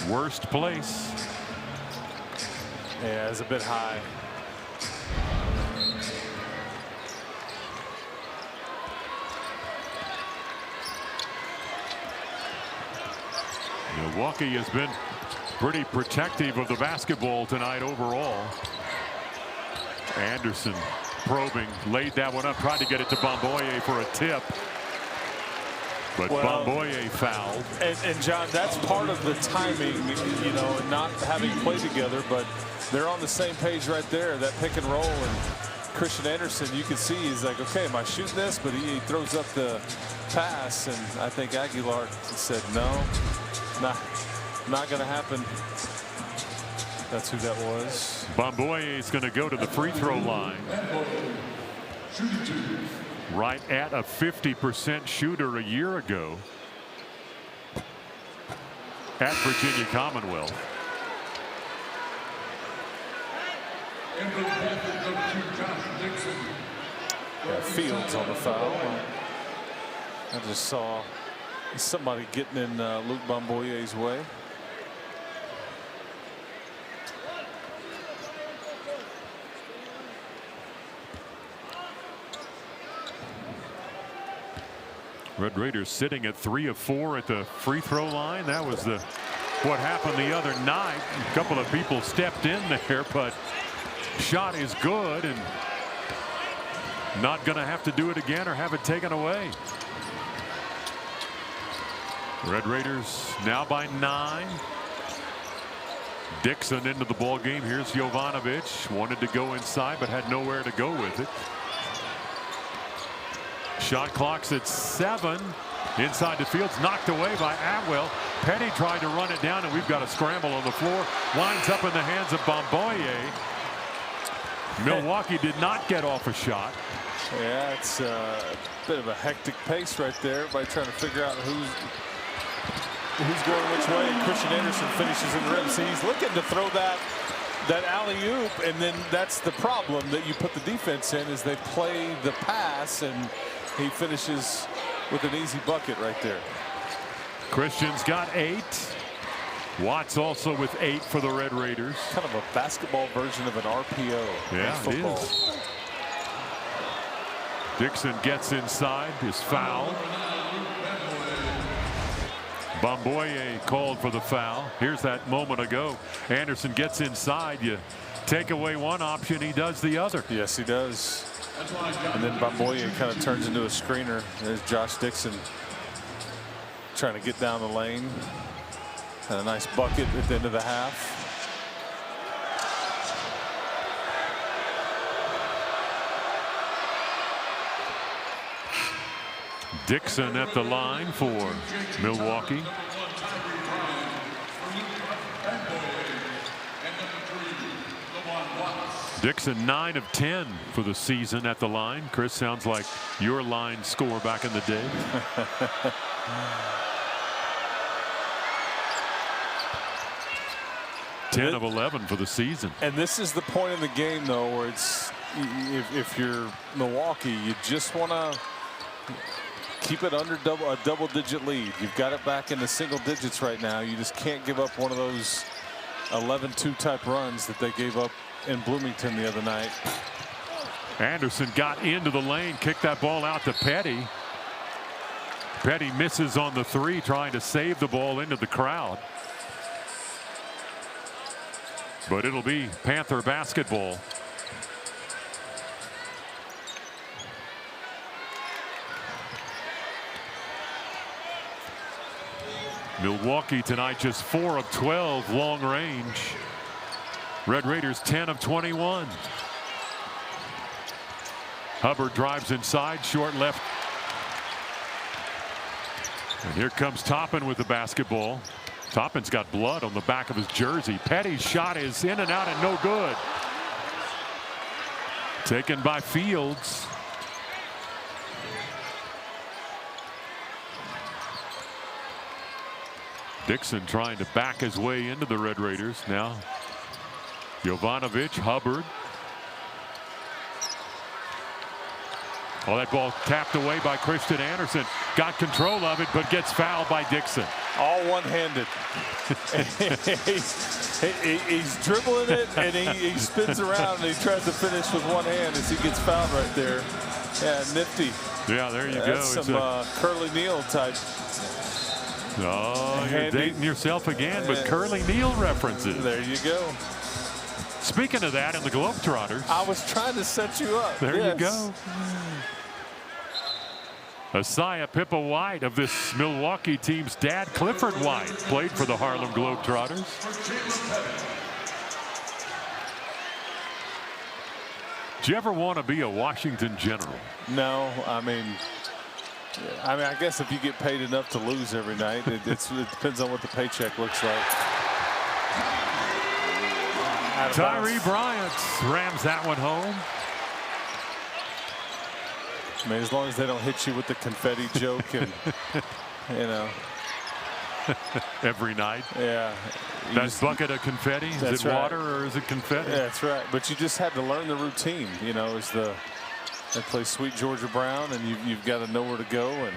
Worst place. Yeah, it's a bit high. Milwaukee has been pretty protective of the basketball tonight overall. Anderson probing, laid that one up, tried to get it to Bomboye for a tip. But Bomboye fouled. And John, that's part of the timing, you know, and not having played together, but they're on the same page right there, that pick and roll. And Christian Anderson, you can see he's like, okay, am I shooting this? But he throws up the pass, and I think Aguilar said, no, not going to happen. That's who that was. Bomboye is going to go to the free throw line. Right at a 50% shooter a year ago at Virginia Commonwealth. Yeah, Fields on the foul. I just saw somebody getting in Luke Bomboye's way. Red Raiders sitting at 3 of 4 at the free throw line. That was what happened the other night. A couple of people stepped in there, but shot is good and not going to have to do it again or have it taken away. Red Raiders now by 9. Dixon into the ball game. Here's Jovanovic. Wanted to go inside but had nowhere to go with it. Shot clock's at 7. Inside the Fields, knocked away by Atwell. Petty tried to run it down, and we've got a scramble on the floor. Winds up in the hands of Bomboye. Milwaukee did not get off a shot. Yeah, it's a bit of a hectic pace right there. Everybody trying to figure out who's going which way. And Christian Anderson finishes in the rim. See, he's looking to throw that alley-oop, and then that's the problem that you put the defense in, is they play the pass, and he finishes with an easy bucket right there. Christian's got 8. Watts also with 8 for the Red Raiders. Kind of a basketball version of an RPO. Yeah, football. it is. Dixon gets inside, is fouled. Bomboye called for the foul. Here's that moment ago. Anderson gets inside. You take away one option, he does the other. Yes, he does. And then Bomboye kind of turns into a screener. There's Josh Dixon trying to get down the lane. And a nice bucket at the end of the half. Dixon at the line for Milwaukee. Dixon 9 of 10 for the season at the line. Chris, sounds like your line score back in the day. Ten of 11 for the season. And this is the point in the game, though, where it's if you're Milwaukee, you just want to keep it under a double-digit lead. You've got it back into single digits right now. You just can't give up one of those 11-2 type runs that they gave up in Bloomington the other night. Anderson got into the lane, kicked that ball out to Petty. Petty misses on the three, trying to save the ball into the crowd. But it'll be Panther basketball. Milwaukee tonight just 4 of 12 long range. Red Raiders 10 of 21. Hubbard drives inside, short left. And here comes Toppin with the basketball. Toppin's got blood on the back of his jersey. Petty's shot is in and out and no good. Taken by Fields. Dixon trying to back his way into the Red Raiders. Now Jovanovic, Hubbard. Oh, that ball tapped away by Christian Anderson. Got control of it, but gets fouled by Dixon. All one-handed. He's dribbling it, and he spins around, and he tries to finish with one hand as he gets fouled right there. Yeah, nifty. Yeah, there you go. That's some Curly Neal type. Oh, you're dating yourself again, but Curly Neal references. There you go. Speaking of that, in the Globetrotters. I was trying to set you up. There you go. Asaya Pippa White of this Milwaukee team's dad, Clifford White, played for the Harlem Globetrotters. Do you ever want to be a Washington General? No, I mean, I guess if you get paid enough to lose every night, it depends on what the paycheck looks like. Tyree Bryant rams that one home. I mean, as long as they don't hit you with the confetti joke and, you know. Every night. Yeah. That bucket of confetti, is it water or is it confetti? Yeah, that's right. But you just had to learn the routine, you know, as they play Sweet Georgia Brown, and you've got to know where to go. And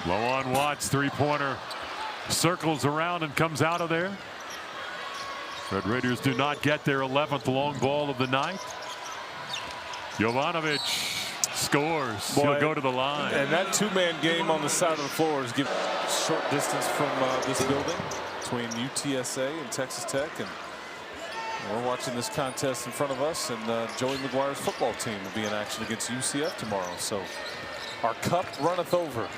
low on Watts, three-pointer circles around and comes out of there. Red Raiders do not get their 11th long ball of the night. Jovanovic scores. He'll go to the line. And that two-man game on the side of the floor is given short distance from this building between UTSA and Texas Tech. And we're watching this contest in front of us, and Joey McGuire's football team will be in action against UCF tomorrow. So our cup runneth over.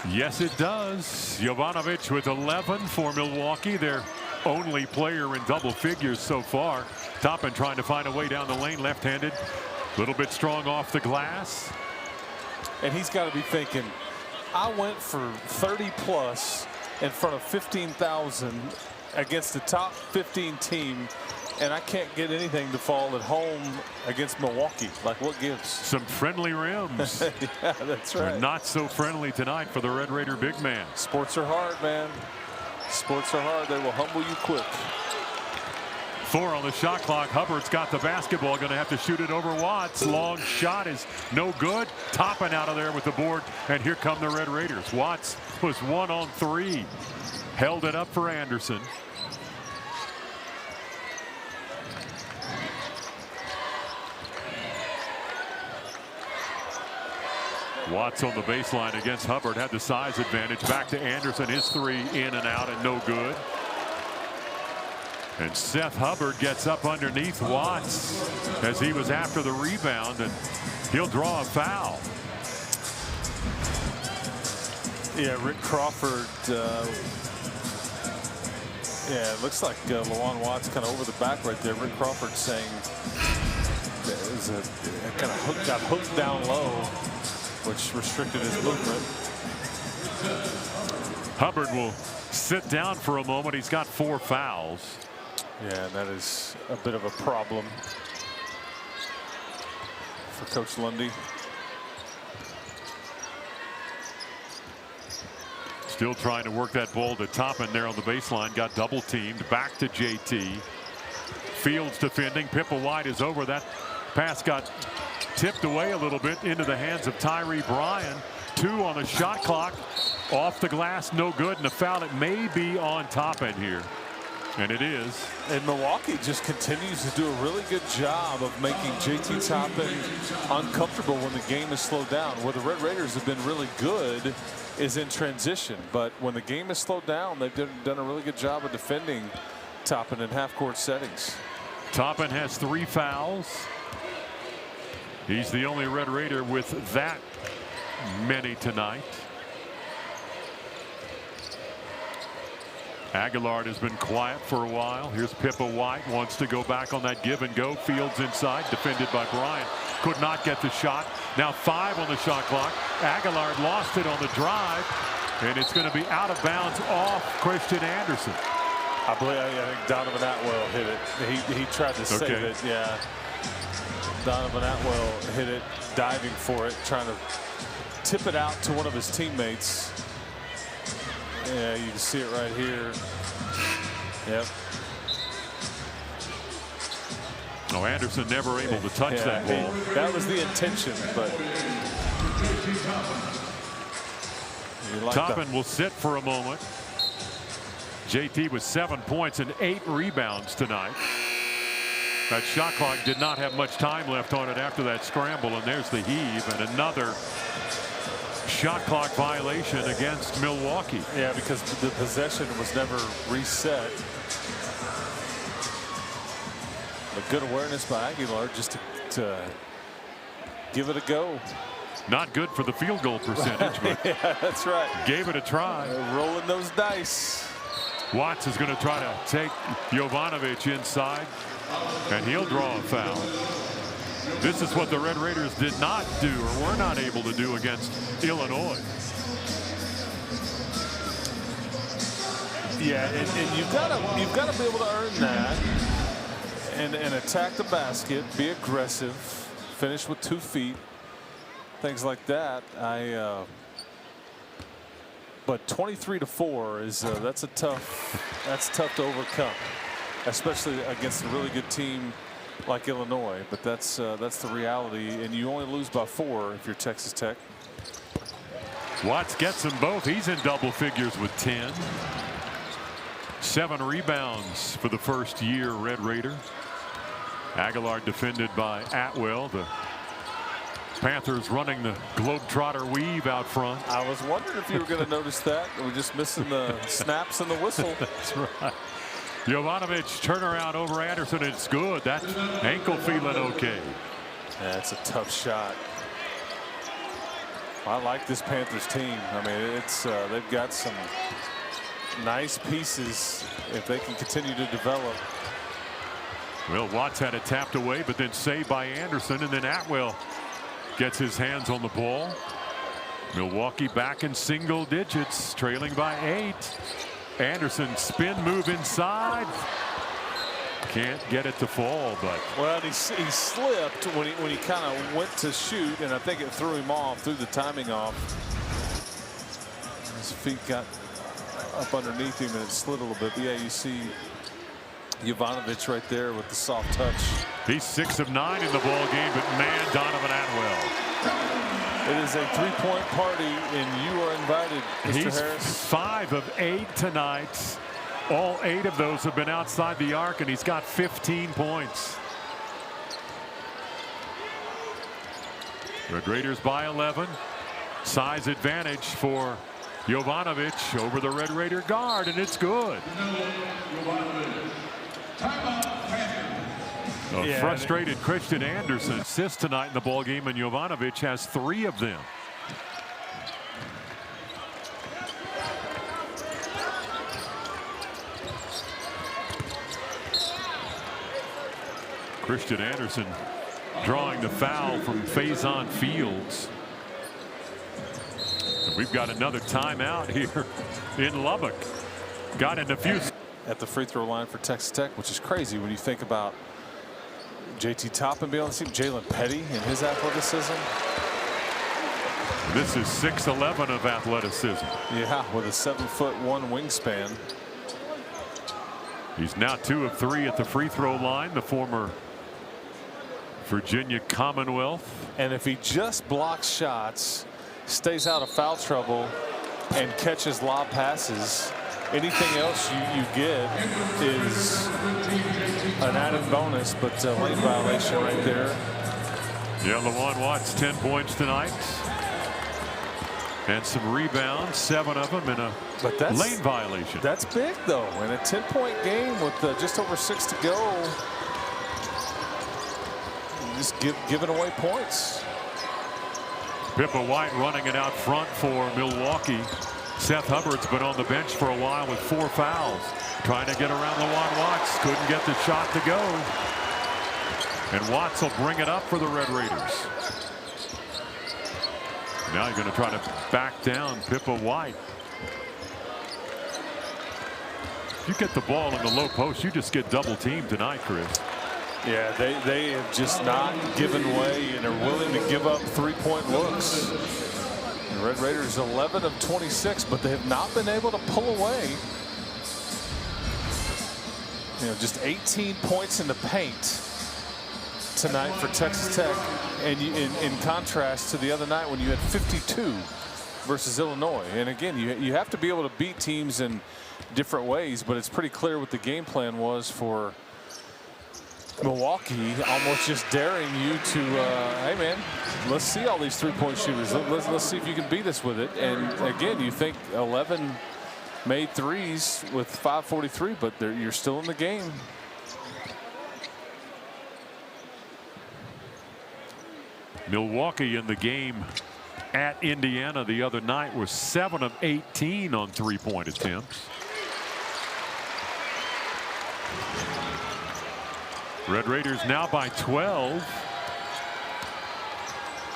Yes, it does. Jovanovic with 11 for Milwaukee. Their only player in double figures so far. Toppin trying to find a way down the lane, left-handed. A little bit strong off the glass. And he's got to be thinking, I went for 30+ in front of 15,000 against the top 15 team, and I can't get anything to fall at home against Milwaukee. Like, what gives? Some friendly rims. Yeah, that's right. They're not so friendly tonight for the Red Raider big man. Sports are hard, man. Sports are hard. They will humble you quick. 4 on the shot clock. Hubbard's got the basketball. Going to have to shoot it over Watts. Long shot is no good. Toppin out of there with the board. And here come the Red Raiders. Watts was 1 on 3. Held it up for Anderson. Watts on the baseline against Hubbard, had the size advantage. Back to Anderson, his three in and out and no good. And Seth Hubbard gets up underneath Watts as he was after the rebound, and he'll draw a foul. Yeah, Rick Crawford. Yeah, it looks like Lawan Watts kind of over the back right there. Rick Crawford saying it was kind of got hooked down low, which restricted his movement. Hubbard will sit down for a moment. He's got 4 fouls. Yeah, and that is a bit of a problem for Coach Lundy. Still trying to work that ball to Toppin there on the baseline. Got double teamed. Back to JT. Fields defending. Pippa White is over. That pass got tipped away a little bit into the hands of Tyree Bryan. 2 on the shot clock. Off the glass, no good, and a foul. It may be on Toppin here. And it is. And Milwaukee just continues to do a really good job of making JT Toppin uncomfortable when the game is slowed down. Where the Red Raiders have been really good is in transition. But when the game is slowed down, they've done a really good job of defending Toppin in half-court settings. Toppin has 3 fouls. He's the only Red Raider with that many tonight. Aguilar has been quiet for a while. Here's Pippa White, wants to go back on that give and go. Fields inside, defended by Bryant. Could not get the shot. Now 5 on the shot clock. Aguilar lost it on the drive, and it's going to be out of bounds off Christian Anderson. I think Donovan Atwell hit it. He tried to save it. Yeah. Donovan Atwell hit it, diving for it, trying to tip it out to one of his teammates. Yeah, you can see it right here. Yep. Oh, Anderson never able to touch that ball. That was the intention, but Toppin will sit for a moment. JT with 7 points and 8 rebounds tonight. That shot clock did not have much time left on it after that scramble, and there's the heave and another shot clock violation against Milwaukee. Yeah, because the possession was never reset. But good awareness by Aguilar just to give it a go. Not good for the field goal percentage, but yeah, that's right. Gave it a try. Rolling those dice. Watts is going to try to take Jovanovic inside, and he'll draw a foul. This is what the Red Raiders did not do, or were not able to do, against Illinois. Yeah, and you've got to be able to earn that and attack the basket, be aggressive, finish with 2 feet, things like that. But 23-4 is that's tough to overcome, especially against a really good team like Illinois. But that's the reality, and you only lose by 4 if you're Texas Tech. Watts gets them both. He's in double figures with 10. 7 rebounds for the first year Red Raider. Aguilar defended by Atwell. The Panthers running the Globetrotter weave out front. I was wondering if you were going to notice that. We're just missing the snaps and the whistle. That's right. Jovanovic turnaround over Anderson. It's good. That ankle feeling okay. Yeah, it's a tough shot. I like this Panthers team. I mean, it's they've got some nice pieces if they can continue to develop. Well, Watts had it tapped away, but then saved by Anderson, and then Atwell gets his hands on the ball. Milwaukee back in single digits, trailing by 8. Anderson spin move inside. Can't get it to fall, but well, he slipped when he kind of went to shoot, and I think it threw him off, threw the timing off. His feet got up underneath him and it slid a little bit. But yeah, you see Jovanovic right there with the soft touch. He's 6 of 9 in the ball game, but man, Donovan Atwell. It is a 3-point party, and you are invited, Mr. He's Harris. 5 of 8 tonight. All 8 of those have been outside the arc, and he's got 15 points. Red Raiders by 11. Size advantage for Jovanovic over the Red Raider guard, and it's good. A frustrated Christian Anderson assists tonight in the ball game, and Jovanovic has 3 of them. Christian Anderson drawing the foul from Faison Fields. And we've got another timeout here in Lubbock. Got in a few at the free throw line for Texas Tech, which is crazy when you think about JT Toppin being on the team, Jalen Petty and his athleticism. This is 6'11" of athleticism. Yeah, with a 7'1" wingspan. He's now 2 of 3 at the free throw line, the former Virginia Commonwealth. And if he just blocks shots, stays out of foul trouble, and catches lob passes, anything else you get is an added bonus. But lane violation right there. Yeah, Lawan Watts 10 points tonight. And some rebounds, 7 of them in a lane violation. That's big, though. In a 10-point game with just over 6 to go, just giving away points. Pippa White running it out front for Milwaukee. Seth Hubbard's been on the bench for a while with 4 fouls. Trying to get around Lawan Watts. Couldn't get the shot to go. And Watts will bring it up for the Red Raiders. Now you're going to try to back down Pippa White. If you get the ball in the low post, you just get double teamed tonight, Chris. Yeah, they have just not given way and are willing to give up 3-point looks. The Red Raiders 11 of 26, but they have not been able to pull away. You know, just 18 points in the paint tonight for Texas Tech, and in contrast to the other night when you had 52 versus Illinois. And again, you have to be able to beat teams in different ways, but it's pretty clear what the game plan was for Milwaukee, almost just daring you to, hey man, let's see all these 3-point shooters. Let's see if you can beat us with it. And again, you think 11 made threes with 5:43, but you're still in the game. Milwaukee in the game at Indiana the other night was 7 of 18 on 3-point attempts. Red Raiders now by 12.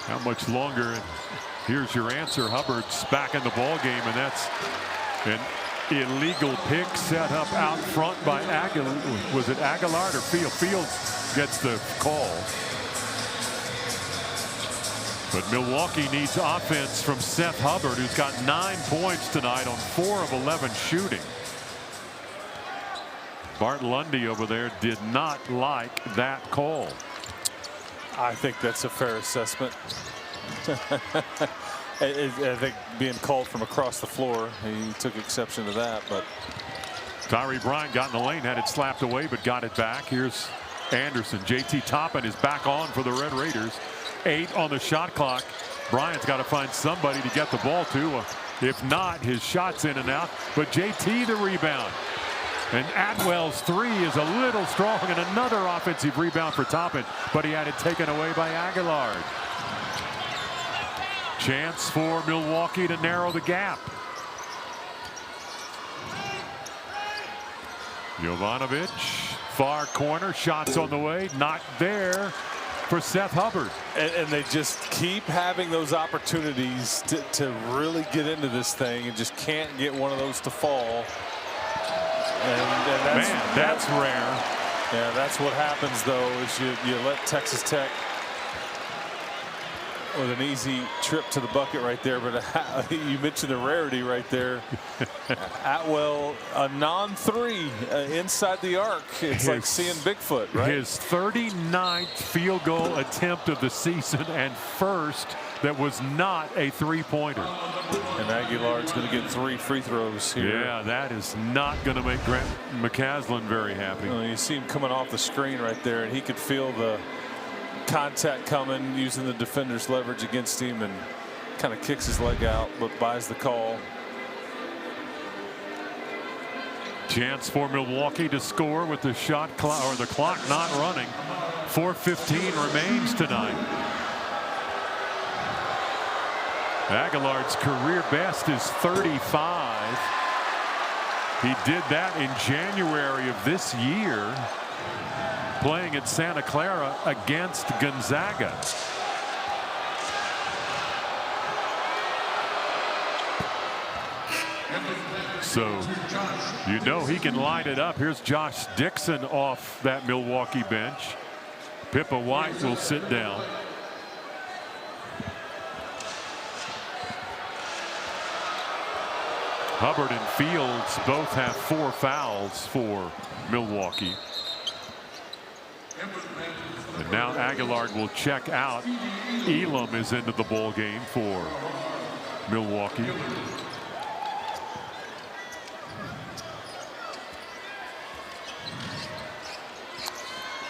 How much longer? And here's your answer. Hubbard's back in the ball game, and that's an illegal pick set up out front by Aguilar. Was it Aguilar or Fields? Fields gets the call. But Milwaukee needs offense from Seth Hubbard, who's got 9 points tonight on 4 of 11 shooting. Bart Lundy over there did not like that call. I think that's a fair assessment. I think being called from across the floor, he took exception to that. But Tyree Bryant got in the lane, had it slapped away, but got it back. Here's Anderson. JT Toppin is back on for the Red Raiders. 8 on the shot clock. Bryant's got to find somebody to get the ball to. If not, his shot's in and out. But JT the rebound. And Atwell's 3 is a little strong, and another offensive rebound for Toppin, but he had it taken away by Aguilar. Chance for Milwaukee to narrow the gap. Jovanovic, far corner, shots on the way, not there for Seth Hubbard. And they just keep having those opportunities to really get into this thing and just can't get one of those to fall. And that's rare. Yeah, that's what happens, though, is you let Texas Tech with an easy trip to the bucket right there. But you mentioned the rarity right there. Atwell, a non-3 inside the arc. It's like seeing Bigfoot, right? His 39th field goal attempt of the season, and first that was not a 3-pointer. And Aguilar's going to get 3 free throws here. Yeah, that is not going to make Grant McCaslin very happy. You see him coming off the screen right there, and he could feel the contact coming, using the defender's leverage against him, and kind kind of kicks his leg out, but buys the call. Chance for Milwaukee to score with the shot clock or the clock not running. 4:15 remains tonight. Aguilar's career best is 35. He did that in January of this year, playing at Santa Clara against Gonzaga. So you know he can light it up. Here's Josh Dixon off that Milwaukee bench. Pippa White will sit down. Hubbard and Fields both have 4 fouls for Milwaukee. And now Aguilar will check out. Elam is into the ball game for Milwaukee.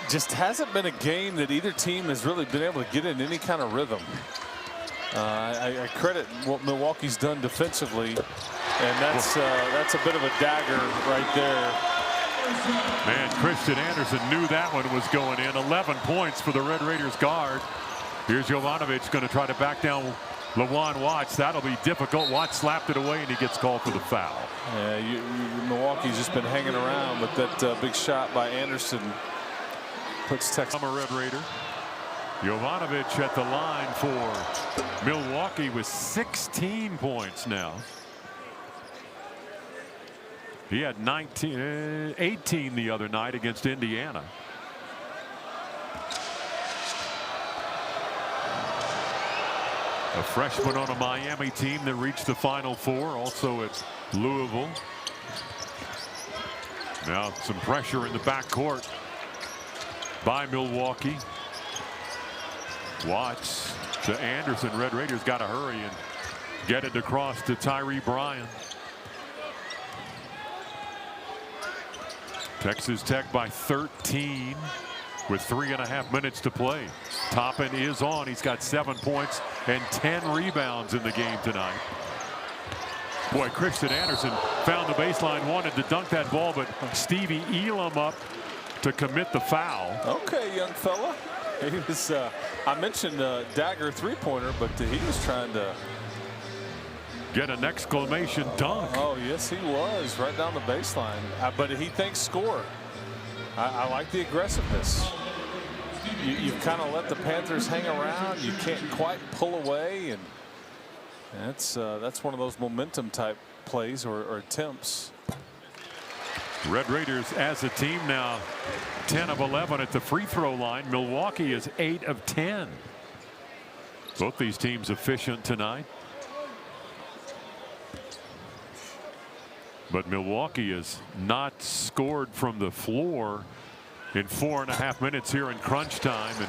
Just hasn't been a game that either team has really been able to get in any kind of rhythm. I credit what Milwaukee's done defensively, and that's a bit of a dagger right there. Man, Christian Anderson knew that one was going in. 11 points for the Red Raiders guard. Here's Jovanovic going to try to back down Lawan Watts. That'll be difficult. Watts slapped it away, and he gets called for the foul. Yeah, Milwaukee's just been hanging around, but that big shot by Anderson puts Texas. I'm a Red Raider. Jovanovic at the line for Milwaukee with 16 points now. He had 18 the other night against Indiana. A freshman on a Miami team that reached the Final Four, also at Louisville. Now some pressure in the backcourt by Milwaukee. Watts to Anderson. Red Raiders got to hurry and get it across to Tyree Bryan. Texas Tech by 13 with 3.5 minutes to play. Toppin is on. He's got 7 points and 10 rebounds in the game tonight. Boy, Christian Anderson found the baseline, wanted to dunk that ball, but Stevie Elam up to commit the foul. Okay, young fella. He was, I mentioned dagger three-pointer, but he was trying to get an exclamation dunk. Oh, yes, he was right down the baseline. But he thinks score. I like the aggressiveness. You've kind of let the Panthers hang around. You can't quite pull away, and that's one of those momentum type plays or attempts. Red Raiders as a team now 10 of 11 at the free throw line. Milwaukee is 8 of 10. Both these teams efficient tonight. But Milwaukee has not scored from the floor in 4.5 minutes here in crunch time. And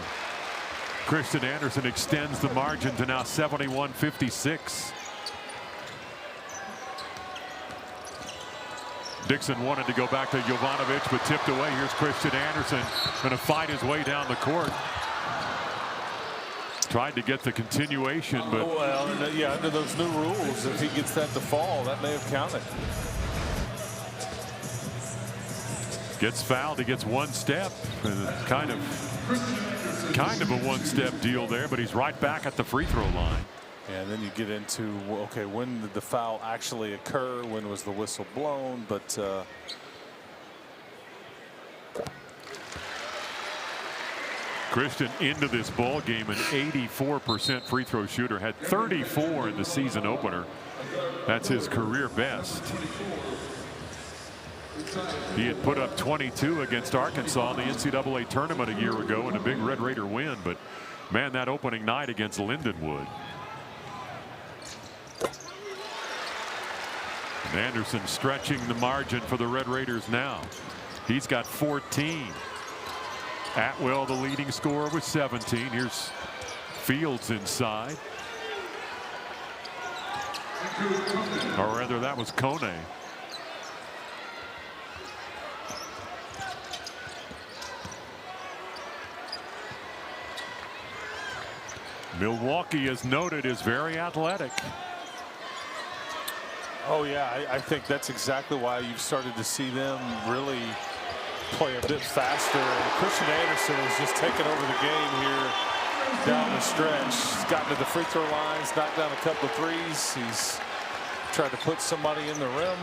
Christian Anderson extends the margin to now 71-56. Dixon wanted to go back to Jovanovic, but tipped away. Here's Christian Anderson going to fight his way down the court. Tried to get the continuation, but well, yeah, under those new rules, if he gets that to fall, that may have counted. Gets fouled. He gets one step. Kind of a one-step deal there, but he's right back at the free throw line. Yeah, and then you get into, okay, when did the foul actually occur? When was the whistle blown? But Christian into this ball game, an 84% free throw shooter, had 34 in the season opener. That's his career best. He had put up 22 against Arkansas in the NCAA tournament a year ago in a big Red Raider win. But man, that opening night against Lindenwood. And Anderson stretching the margin for the Red Raiders now. He's got 14. Atwell the leading scorer with 17. Here's Fields inside. Or rather, that was Kone. Milwaukee is noted as very athletic. Oh yeah, I think that's exactly why you've started to see them really play a bit faster. And Christian Anderson has just taken over the game here down the stretch. He's gotten to the free throw lines, knocked down a couple of threes. He's tried to put somebody in the rim.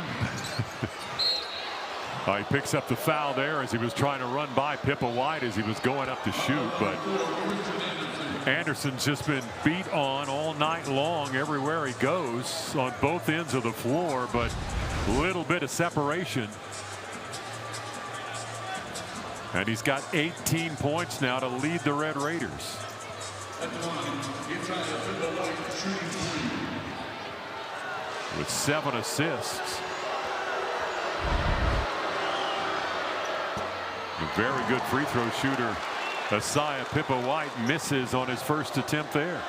He picks up the foul there as he was trying to run by Pippa White as he was going up to shoot, but Anderson's just been beat on all night long everywhere he goes on both ends of the floor, but a little bit of separation. And he's got 18 points now to lead the Red Raiders. With 7 assists. A very good free throw shooter, Asaya Pippa White, misses on his first attempt there.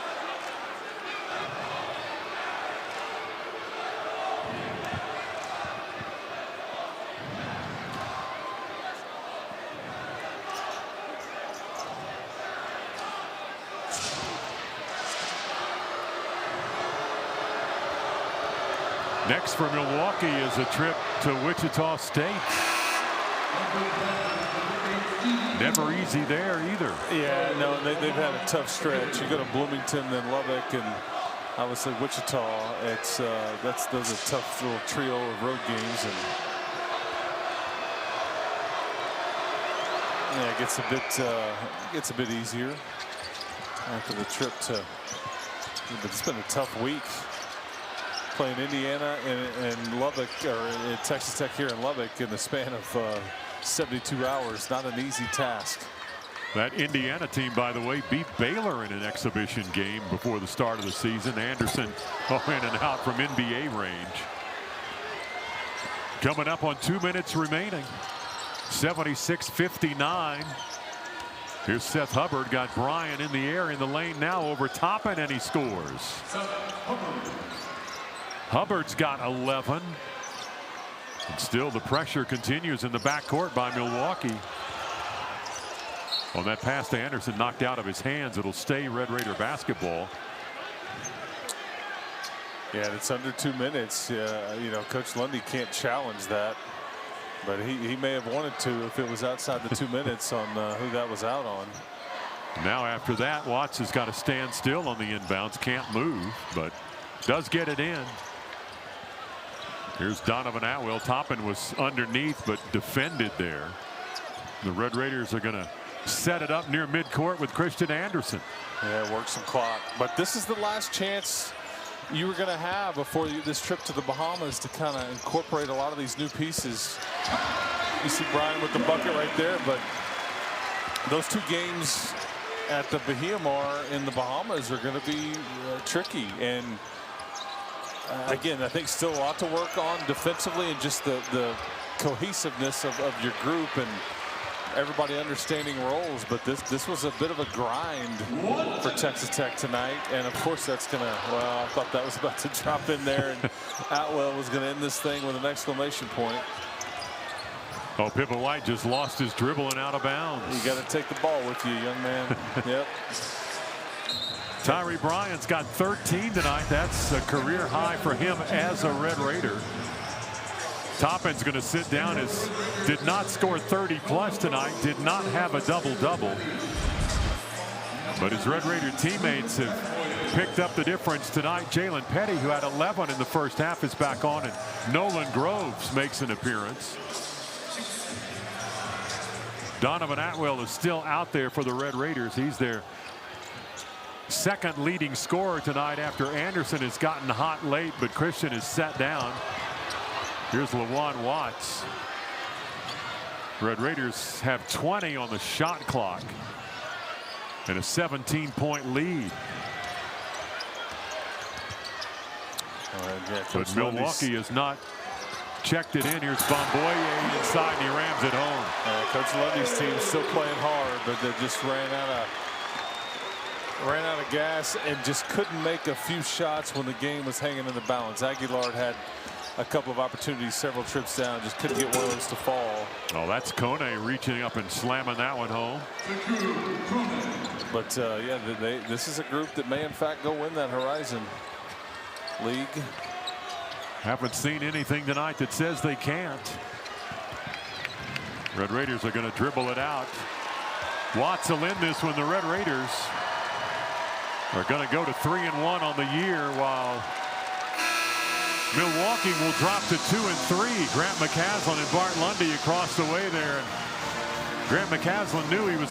Next for Milwaukee is a trip to Wichita State. Never easy there either. Yeah, no, they've had a tough stretch. You go to Bloomington, then Lubbock, and obviously Wichita. It's those are tough little trio of road games, and yeah, it gets a bit easier after the trip to. But it's been a tough week playing Indiana and Lubbock, or Texas Tech here in Lubbock, in the span of 72 hours. Not an easy task. That Indiana team, by the way, beat Baylor in an exhibition game before the start of the season. Anderson in and out from NBA range. Coming up on 2 minutes remaining. 76-59. Here's Seth Hubbard, got Bryant in the air in the lane now over Toppin, and he scores. Hubbard's got 11. And still the pressure continues in the backcourt by Milwaukee. On that pass to Anderson, knocked out of his hands. It'll stay Red Raider basketball. Yeah, it's under 2 minutes. You know, Coach Lundy can't challenge that, but he may have wanted to if it was outside the 2 minutes on who that was out on. Now after that, Watts has got to stand still on the inbounds, can't move, but does get it in. Here's Donovan Atwell. Toppin was underneath but defended there. The Red Raiders are going to set it up near midcourt with Christian Anderson. Yeah, work some clock. But this is the last chance you were going to have before this trip to the Bahamas to kind of incorporate a lot of these new pieces. You see Brian with the bucket right there, but those 2 games at the Bahia in the Bahamas are going to be tricky. And again, I think still a lot to work on defensively, and just the cohesiveness of your group and everybody understanding roles. But this was a bit of a grind for Texas Tech tonight, and of course that's gonna, well, I thought that was about to drop in there, and Atwell was gonna end this thing with an exclamation point. Oh, Pippa White just lost his dribble and out of bounds. You got to take the ball with you, young man. Yep. Tyree Bryant's got 13 tonight. That's a career high for him as a Red Raider. Toppin's going to sit down. Did not score 30 plus tonight. Did not have a double-double. But his Red Raider teammates have picked up the difference tonight. Jalen Petty, who had 11 in the first half, is back on, and Nolan Groves makes an appearance. Donovan Atwell is still out there for the Red Raiders. He's their second leading scorer tonight after Anderson has gotten hot late, but Christian is set down. Here's Lawan Watts. Red Raiders have 20 on the shot clock and a 17-point lead. But Milwaukee has not checked it in. Here's Bomboye inside, and he rams it home. Coach Lundy's team still playing hard, but they just ran out of gas and just couldn't make a few shots when the game was hanging in the balance. Aguilar had a couple of opportunities, several trips down, just couldn't get one of those to fall. Oh, that's Kone reaching up and slamming that one home. But yeah, this is a group that may in fact go win that Horizon League. Haven't seen anything tonight that says they can't. Red Raiders are going to dribble it out. Watts will end this when the Red Raiders are going to go to 3-1 on the year, while Milwaukee will drop to 2-3. Grant McCaslin and Bart Lundy across the way there. Grant McCaslin knew he was